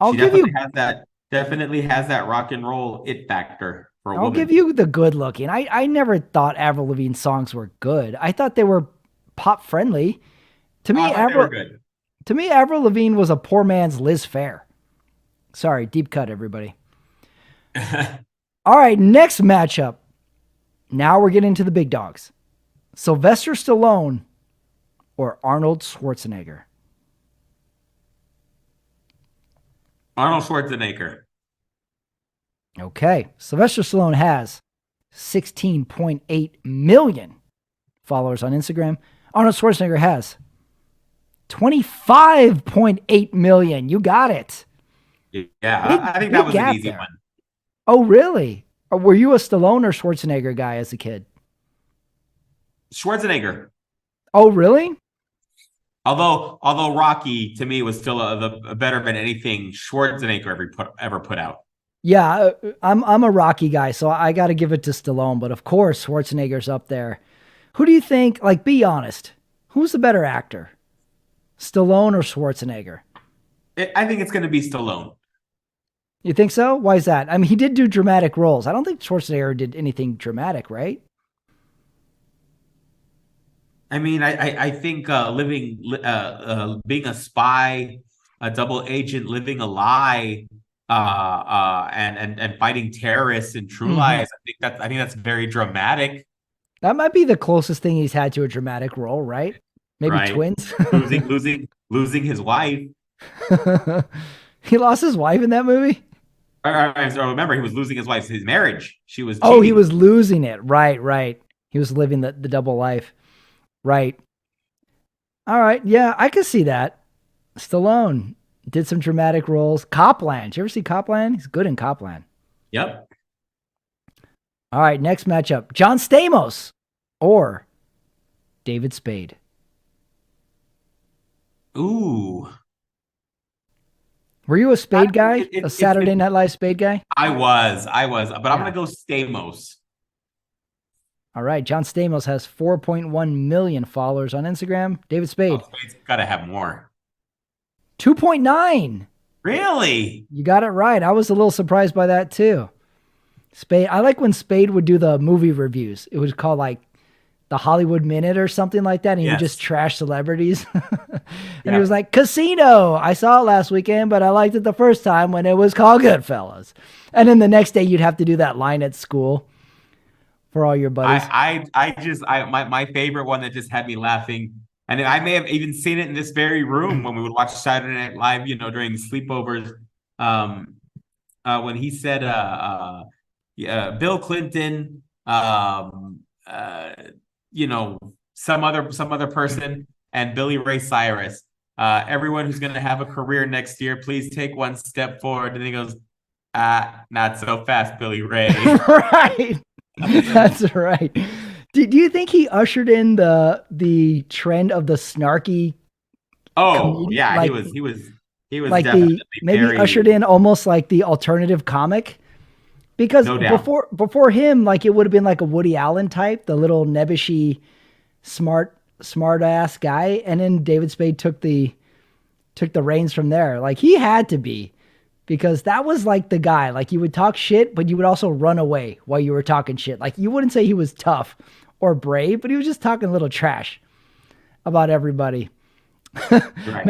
Definitely has that rock and roll it factor for a woman. I'll give you the good looking. I never thought Avril Lavigne's songs were good. I thought they were pop friendly. To me, Avril Lavigne was a poor man's Liz Phair. Sorry, deep cut, everybody. All right, next matchup. Now we're getting into the big dogs. Sylvester Stallone or Arnold Schwarzenegger? Arnold Schwarzenegger. Okay. Sylvester Stallone has 16.8 million followers on Instagram. Arnold Schwarzenegger has 25.8 million. You got it. Yeah, I think that was an easy one. Oh, really? Or were you a Stallone or Schwarzenegger guy as a kid? Schwarzenegger. Oh, really? Although Rocky to me was still a better than anything Schwarzenegger ever put out. Yeah, I'm a Rocky guy, so I got to give it to Stallone. But of course, Schwarzenegger's up there. Who do you think? Like, be honest. Who's the better actor, Stallone or Schwarzenegger? I think it's going to be Stallone. You think so? Why is that? I mean, he did do dramatic roles. I don't think Schwarzenegger did anything dramatic, right? I mean, I think being a spy a double agent living a lie, and fighting terrorists in True Lies. I think that's very dramatic. That might be the closest thing he's had to a dramatic role, right? Maybe right. Twins. losing his wife. He lost his wife in that movie? Remember, he was losing his wife, his marriage. She was cheating. Oh, he was losing it. Right. He was living the double life. Right. All right. Yeah, I could see that. Stallone did some dramatic roles. Copland. Did you ever see Copland? He's good in Copland. Yep. All right, next matchup. John Stamos or David Spade. Ooh. Were you a Spade guy? A Saturday Night Live Spade guy? I was. But I'm going to go Stamos. All right. John Stamos has 4.1 million followers on Instagram. David Spade. Spade's got to have more. 2.9. Really? You got it right. I was a little surprised by that too. Spade. I like when Spade would do the movie reviews. It was called like the Hollywood Minute or something like that. And he would just trash celebrities. And he was like, Casino. I saw it last weekend, but I liked it the first time when it was called Goodfellas. And then the next day you'd have to do that line at school for all your buddies. My favorite one that just had me laughing. And I may have even seen it in this very room when we would watch Saturday Night Live, during sleepovers. When he said, Bill Clinton, some other person, and Billy Ray Cyrus. Everyone who's going to have a career next year, please take one step forward. And he goes, not so fast, Billy Ray. Right. That's right. Do you think he ushered in the trend of the snarky? Oh, yeah, like, he was like maybe ushered in almost like the alternative comic, because before him, like it would have been like a Woody Allen type, the little nebbishy, smart ass guy, and then David Spade took the reins from there. Like he had to be. Because that was like the guy, like you would talk shit, but you would also run away while you were talking shit. Like you wouldn't say he was tough or brave, but he was just talking a little trash about everybody. Right.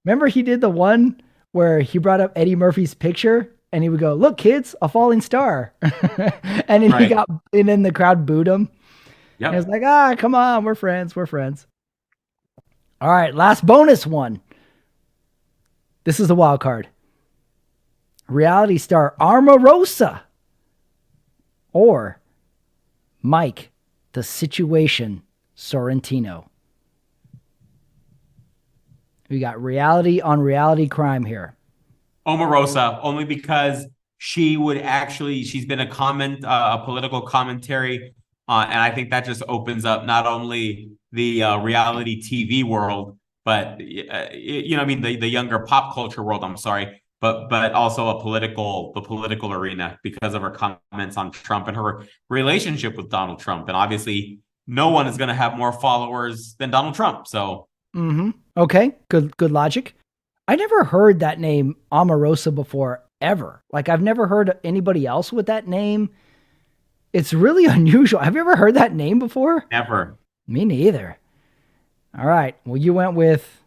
Remember he did the one where he brought up Eddie Murphy's picture and he would go, "Look, kids, a falling star." And then and then the crowd booed him. Yeah. And it was like, come on, we're friends. All right, last bonus one. This is the wild card. Reality star Omarosa or Mike, the Situation Sorrentino. We got reality on reality crime here. Omarosa, only because she's been a political commentary, and I think that just opens up not only the reality TV world, but the younger pop culture world. I'm sorry. But also the political arena because of her comments on Trump and her relationship with Donald Trump. And obviously no one is going to have more followers than Donald Trump. So, Okay. Good logic. I never heard that name Omarosa before ever. Like I've never heard anybody else with that name. It's really unusual. Have you ever heard that name before? Never. Me neither. All right. Well, you went with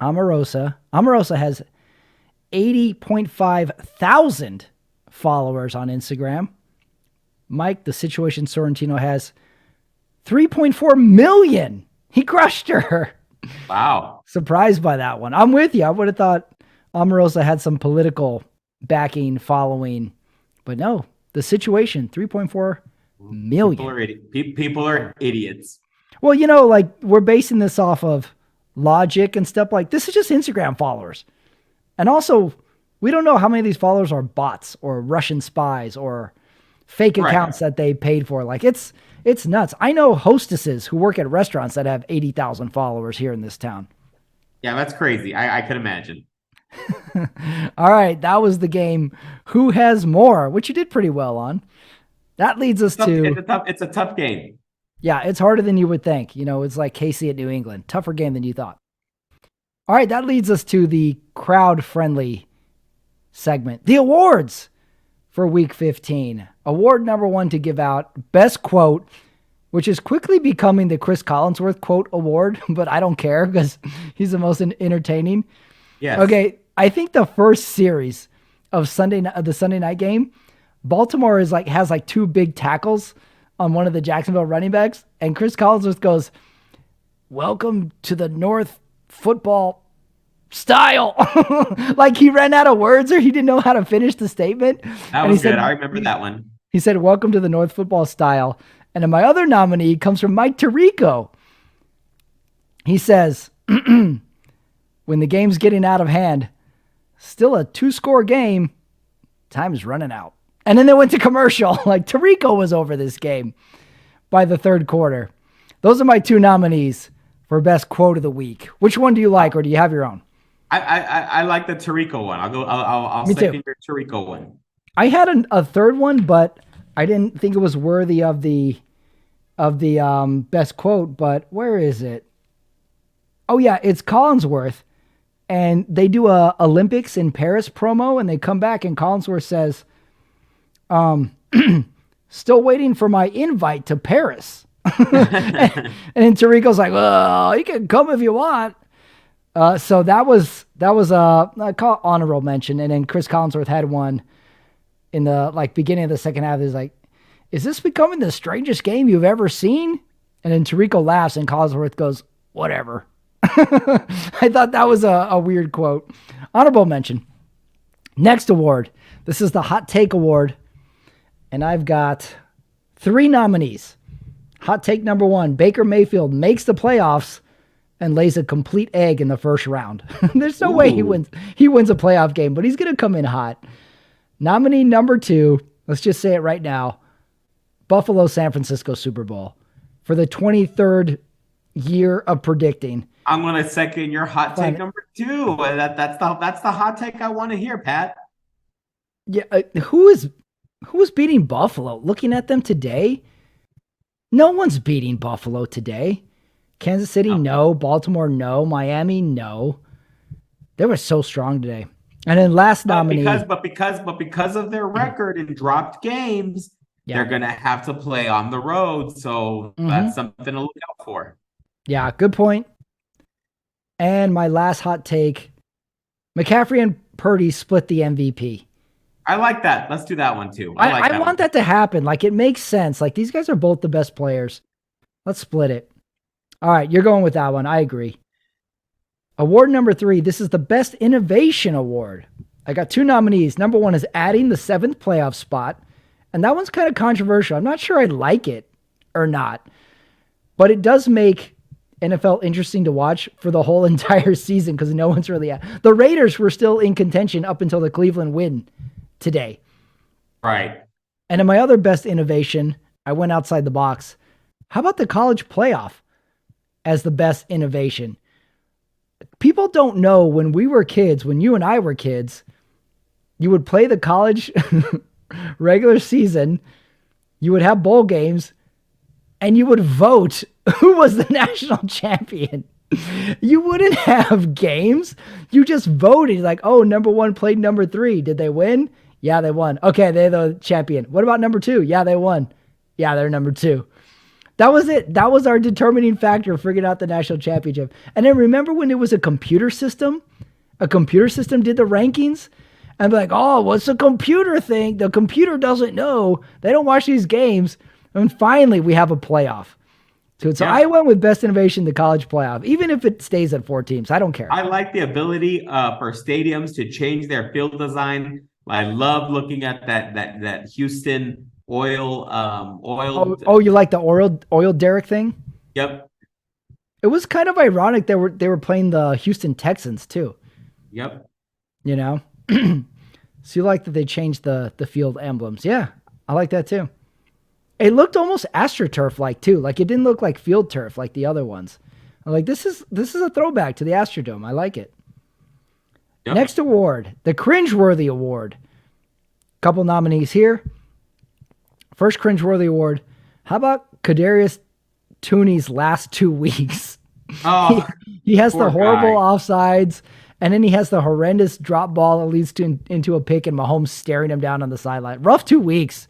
Omarosa. Omarosa has 80.5 thousand followers on Instagram. Mike, the Situation Sorrentino, has 3.4 million. He crushed her. Wow. Surprised by that one. I'm with you. I would have thought Omarosa had some political backing, following, but no, the Situation, 3.4 million. People are idiots. Well, like we're basing this off of logic and stuff. Like this is just Instagram followers. And also, we don't know how many of these followers are bots or Russian spies or fake accounts that they paid for. Like it's nuts. I know hostesses who work at restaurants that have 80,000 followers here in this town. Yeah, that's crazy. I could imagine. All right, that was the game. Who has more? Which you did pretty well on. That leads us to... It's a tough game. Yeah, it's harder than you would think. It's like Casey at New England. Tougher game than you thought. All right, that leads us to the crowd-friendly segment. The awards for Week 15. Award number 1 to give out, Best Quote, which is quickly becoming the Chris Collinsworth Quote Award, but I don't care because he's the most entertaining. Yes. Okay, I think the first series of the Sunday night game, Baltimore has like two big tackles on one of the Jacksonville running backs, and Chris Collinsworth goes, "Welcome to the North football style." Like he ran out of words or he didn't know how to finish the statement. That And was good. I remember that one. He said, "Welcome to the North football style." And then my other nominee comes from Mike Tirico. He says, "When the game's getting out of hand, still a 2-score game, time is running out." And then they went to commercial. Like Tirico was over this game by the third quarter. Those are my two nominees for best quote of the week. Which one do you like, or do you have your own? I like the Tirico one. I'll second your Tirico one. I had a third one, but I didn't think it was worthy of the best quote. But where is it? Oh yeah, it's Collinsworth, and they do a Olympics in Paris promo, and they come back, and Collinsworth says, "Still waiting for my invite to Paris." And then Tirico's like, "Well, you can come if you want." So that was I call it honorable mention. And then Chris Collinsworth had one in the beginning of the second half. He's like, "Is this becoming the strangest game you've ever seen?" And then Tirico laughs and Collinsworth goes, "Whatever." I thought that was a weird quote. Honorable mention. Next award. This is the Hot Take Award. And I've got 3 nominees. Hot take number 1, Baker Mayfield makes the playoffs and lays a complete egg in the first round. There's no way he wins a playoff game, but he's going to come in hot. Nominee number 2, let's just say it right now, Buffalo San Francisco Super Bowl for the 23rd year of predicting. I'm going to second your hot take number 2. That's the hot take I want to hear, Pat. Yeah, who is beating Buffalo? Looking at them today, no one's beating Buffalo today. Kansas City, no. Baltimore, no. Miami, no. They were so strong today. And then last nominee, because of their record in dropped games, they're going to have to play on the road. So that's something to look out for. Yeah, good point. And my last hot take, McCaffrey and Purdy split the MVP. I like that. Let's do that one too. I want that to happen. Like, it makes sense. Like, these guys are both the best players. Let's split it. All right, you're going with that one. I agree. Award number 3. This is the Best Innovation Award. I got 2 nominees. Number 1 is adding the 7th playoff spot. And that one's kind of controversial. I'm not sure I like it or not. But it does make NFL interesting to watch for the whole entire season because no one's really at. The Raiders were still in contention up until the Cleveland win today. Right. And in my other best innovation, I went outside the box. How about the college playoff as the best innovation? People don't know when we were kids, when you and I were kids, you would play the college regular season, you would have bowl games, and you would vote who was the national champion. You wouldn't have games. You just voted like, oh, number 1 played number 3. Did they win? Yeah, they won. Okay, they're the champion. What about number 2? Yeah, they won. Yeah, they're number 2. That was it. That was our determining factor figuring out the national championship. And then remember when it was a computer system? A computer system did the rankings? And be like, oh, what's the computer thing? The computer doesn't know. They don't watch these games. And finally, we have a playoff. So I went with best innovation, the college playoff, even if it stays at 4 teams. I don't care. I like the ability for stadiums to change their field design. I love looking at that Houston oil. Oh, you like the oil derrick thing? Yep. It was kind of ironic they were playing the Houston Texans too. Yep. You know, so you like that they changed the field emblems? Yeah, I like that too. It looked almost AstroTurf like too. Like it didn't look like field turf like the other ones. I'm like, this is a throwback to the Astrodome. I like it. Yep. Next award, the Cringeworthy Award. Couple nominees here. First Cringeworthy Award. How about Kadarius Toney's last 2 weeks? Oh, he has the horrible offsides, and then he has the horrendous drop ball that leads into a pick, and Mahomes staring him down on the sideline. Rough 2 weeks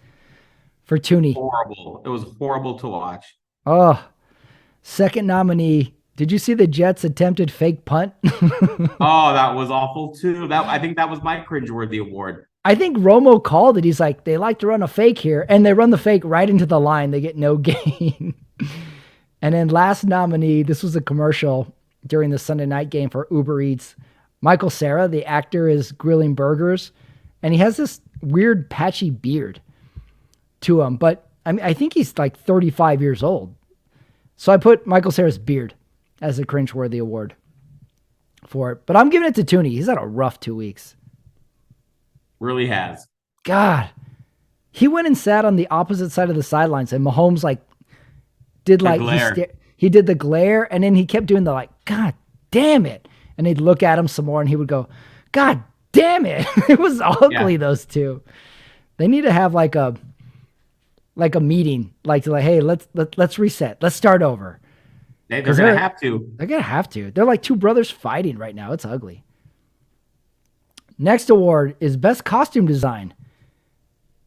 for Toney. Horrible. It was horrible to watch. Oh, second nominee, Did you see the Jets attempted fake punt? Oh, that was awful too. I think that was my cringeworthy award. I think Romo called it. He's like, they like to run a fake here, and they run the fake right into the line. They get no gain. And then last nominee, this was a commercial during the Sunday night game for Uber Eats. Michael Cera, the actor, is grilling burgers, and he has this weird patchy beard to him. But I mean, I think he's like 35 years old. So I put Michael Cera's beard as a cringeworthy award for it. But I'm giving it to Tooney. He's had a rough 2 weeks. Really has. God. He went and sat on the opposite side of the sidelines, and Mahomes did he did the glare, and then he kept doing the God damn it. And he'd look at him some more, and he would go, God damn it. It was ugly, those two. They need to have like a meeting, hey, let's reset. Let's start over. They're going to have to. They're going to have to. They're like two brothers fighting right now. It's ugly. Next award is Best Costume Design.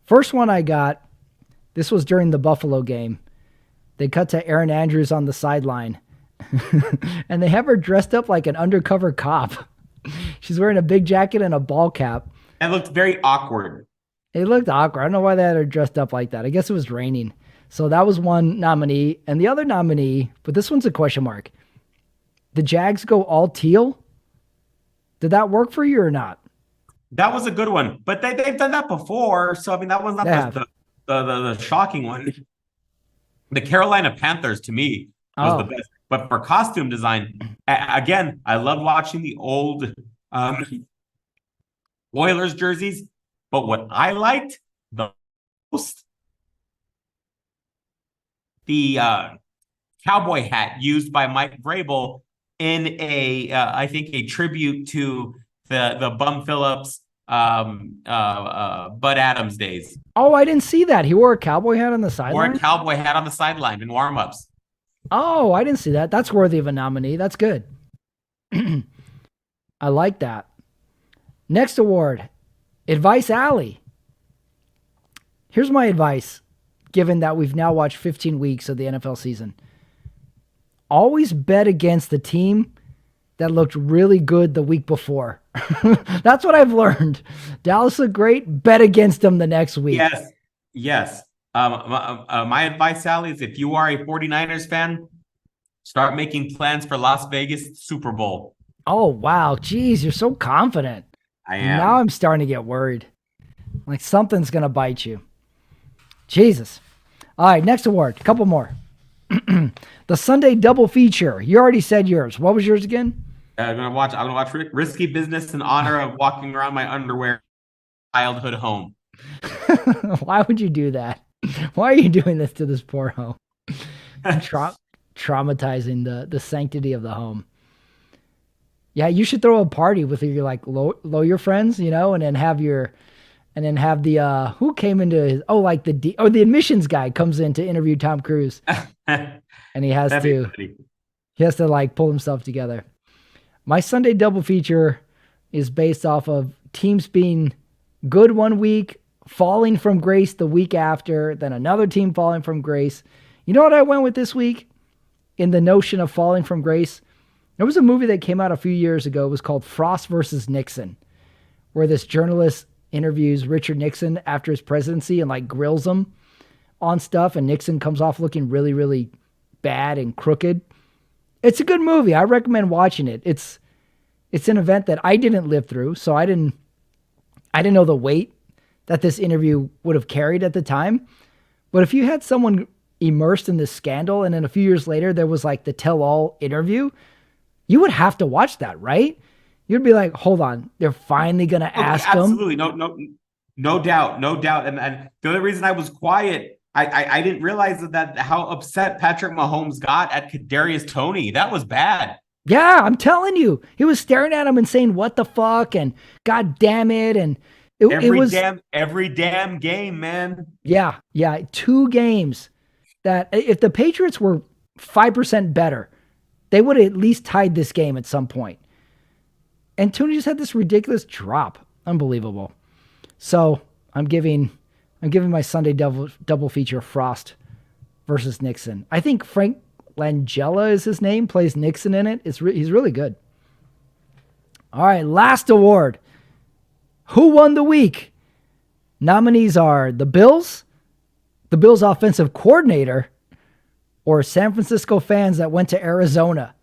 First one I got, this was during the Buffalo game. They cut to Erin Andrews on the sideline, and they have her dressed up like an undercover cop. She's wearing a big jacket and a ball cap. It looked very awkward. It looked awkward. I don't know why they had her dressed up like that. I guess it was raining. So that was one nominee. And the other nominee, but this one's a question mark. The Jags go all teal? Did that work for you or not? That was a good one. But they've done that before. So, I mean, that was not the shocking one. The Carolina Panthers, to me, was the best. But for costume design, again, I love watching the old Oilers jerseys. But what I liked the most, the cowboy hat used by Mike Vrabel in I think a tribute to the Bum Phillips, Bud Adams days. Oh, I didn't see that. He wore a cowboy hat on the sideline? Wore a cowboy hat on the sideline in warm-ups. Oh, I didn't see that. That's worthy of a nominee. That's good. I like that. Next award, Advice Alley. Here's my advice, given that we've now watched 15 weeks of the NFL season. Always bet against the team that looked really good the week before. That's what I've learned. Dallas looked great. Bet against them the next week. Yes. My advice, Sally, is if you are a 49ers fan, start making plans for Las Vegas Super Bowl. Oh, wow. Jeez, you're so confident. I am. Now I'm starting to get worried. Like something's going to bite you. Jesus. All right, next award. A couple more. The Sunday double feature. You already said yours. What was yours again? I'm gonna watch Risky Business in honor of walking around my underwear in my childhood home. Why would you do that? Why are you doing this to this poor home? Traumatizing the sanctity of the home. Yeah, you should throw a party with your lawyer friends, and then have the who came into his the admissions guy comes in to interview Tom Cruise. And he has to pull himself together. My Sunday double feature is based off of teams being good one week, falling from grace the week after, then another team falling from grace. You know what I went with this week in the notion of falling from grace? There was a movie that came out a few years ago. It was called Frost versus Nixon, where this journalist interviews Richard Nixon after his presidency and grills him on stuff, and Nixon comes off looking really, really bad and crooked. It's a good movie. I recommend watching it. It's an event that I didn't live through, so I didn't know the weight that this interview would have carried at the time. But if you had someone immersed in this scandal, and then a few years later there was the tell-all interview, you would have to watch that, right? You'd be like, hold on, they're finally going to ask him. Absolutely. No doubt. And the only reason I was quiet, I didn't realize that how upset Patrick Mahomes got at Kadarius Toney. That was bad. Yeah, I'm telling you. He was staring at him and saying, what the fuck? And God damn it. And every damn game, man. Yeah. 2 games that if the Patriots were 5% better, they would have at least tied this game at some point. And Toney just had this ridiculous drop. Unbelievable. So I'm giving my Sunday double feature Frost versus Nixon. I think Frank Langella is his name, plays Nixon in it. He's really good. All right, last award. Who won the week? Nominees are the Bills offensive coordinator, or San Francisco fans that went to Arizona.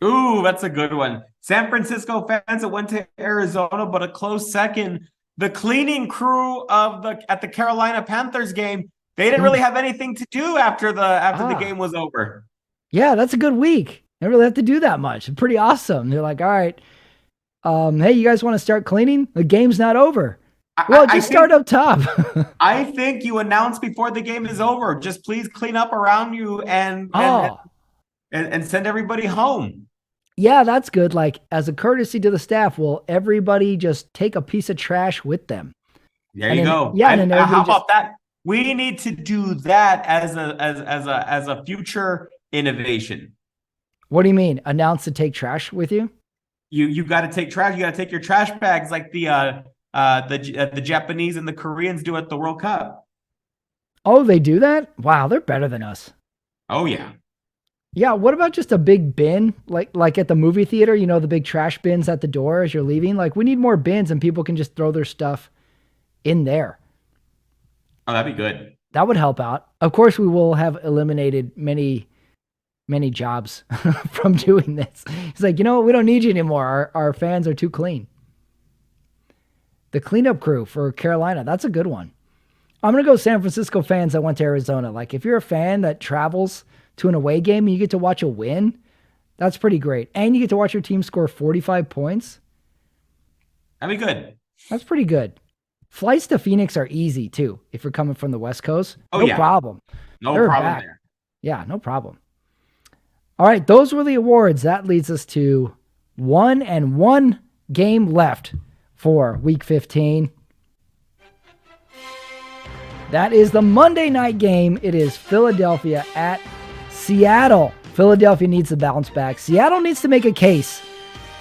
Ooh, that's a good one. San Francisco fans that went to Arizona, but a close second, the cleaning crew at the Carolina Panthers game. They didn't really have anything to do after the game was over. Yeah, that's a good week. They don't really have to do that much. It's pretty awesome. They're like, all right, hey, you guys want to start cleaning? The game's not over. Well, just start up top. I think you announce before the game is over. Just please clean up around you and send everybody home. Yeah, that's good. Like, as a courtesy to the staff, will everybody just take a piece of trash with them? There you go. Yeah, and how about that? We need to do that as a future innovation. What do you mean? Announce to take trash with you? You got to take trash. You got to take your trash bags like the Japanese and the Koreans do at the World Cup. Oh, they do that? Wow, they're better than us. Oh yeah. Yeah, what about just a big bin, like at the movie theater, the big trash bins at the door as you're leaving? Like, we need more bins and people can just throw their stuff in there. Oh, that'd be good. That would help out. Of course, we will have eliminated many jobs from doing this. It's like, we don't need you anymore. Our fans are too clean. The cleanup crew for Carolina, that's a good one. I'm going to go San Francisco fans that went to Arizona. Like, if you're a fan that travels to an away game and you get to watch a win, that's pretty great. And you get to watch your team score 45 points. That'd be good. That's pretty good. Flights to Phoenix are easy, too, if you're coming from the West Coast. Oh, no problem. No problem there. Yeah, no problem. All right, those were the awards. That leads us to 1 game left for Week 15. That is the Monday night game. It is Philadelphia at Seattle. Philadelphia needs to bounce back. Seattle needs to make a case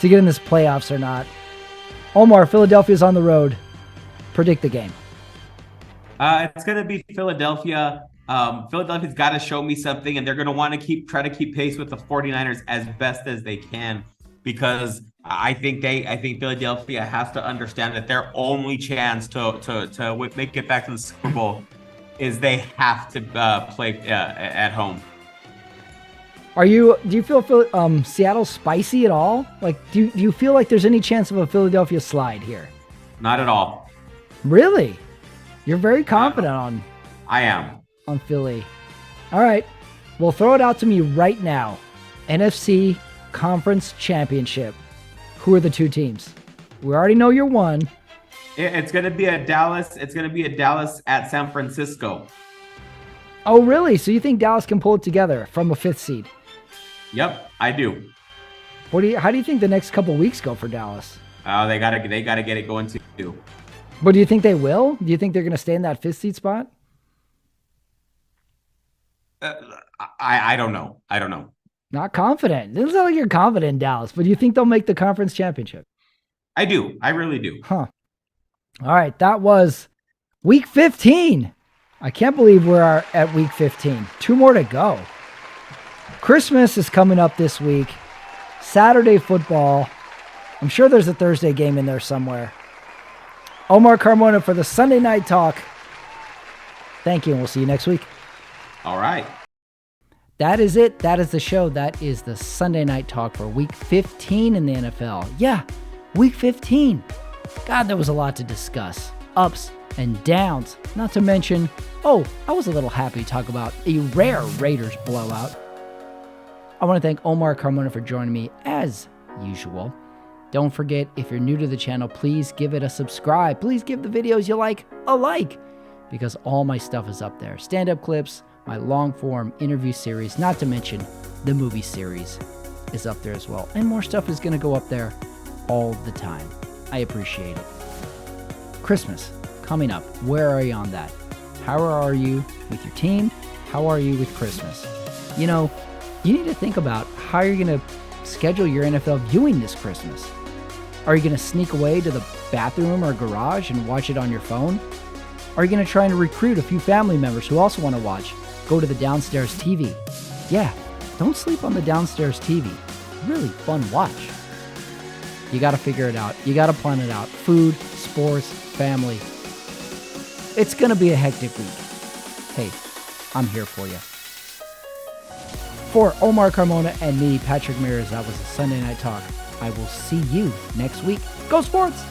to get in this playoffs or not. Omar, Philadelphia's on the road. Predict the game. It's going to be Philadelphia. Philadelphia's got to show me something, and they're going to want to try to keep pace with the 49ers as best as they can, because I think Philadelphia has to understand that their only chance to make it back to the Super Bowl is they have to play at home. Do you feel Seattle spicy at all? Like, do you feel like there's any chance of a Philadelphia slide here? Not at all. Really? You're very confident I am. On Philly. All right. Well, throw it out to me right now. NFC Conference Championship. Who are the two teams? We already know you're one. It's going to be a Dallas. It's going to be a Dallas at San Francisco. Oh, really? So you think Dallas can pull it together from a 5th seed? Yep, I do. How do you think the next couple weeks go for Dallas? They gotta get it going too. But do you think they will? Do you think they're going to stay in that 5th seed spot? I don't know. Not confident. It doesn't sound like you're confident in Dallas, but do you think they'll make the conference championship? I do. I really do. Huh. All right. That was Week 15. I can't believe we're at Week 15. 2 more to go. Christmas is coming up this week. Saturday football. I'm sure there's a Thursday game in there somewhere. Omar Carmona for the Sunday Night Talk. Thank you, and we'll see you next week. All right. That is it. That is the show. That is the Sunday Night Talk for Week 15 in the NFL. Yeah, Week 15. God, there was a lot to discuss. Ups and downs. Not to mention, I was a little happy to talk about a rare Raiders blowout. I want to thank Omar Carmona for joining me as usual. Don't forget, if you're new to the channel, please give it a subscribe. Please give the videos you like a like, because all my stuff is up there. Stand-up clips, my long-form interview series, not to mention the movie series is up there as well. And more stuff is going to go up there all the time. I appreciate it. Christmas coming up. Where are you on that? How are you with your team? How are you with Christmas? You need to think about how you're going to schedule your NFL viewing this Christmas. Are you going to sneak away to the bathroom or garage and watch it on your phone? Are you going to try and recruit a few family members who also want to watch? Go to the downstairs TV. Yeah, don't sleep on the downstairs TV. Really fun watch. You got to figure it out. You got to plan it out. Food, sports, family. It's going to be a hectic week. Hey, I'm here for you. For Omar Carmona and me, Patrick Mears, that was a Sunday Night Talk. I will see you next week. Go Sports!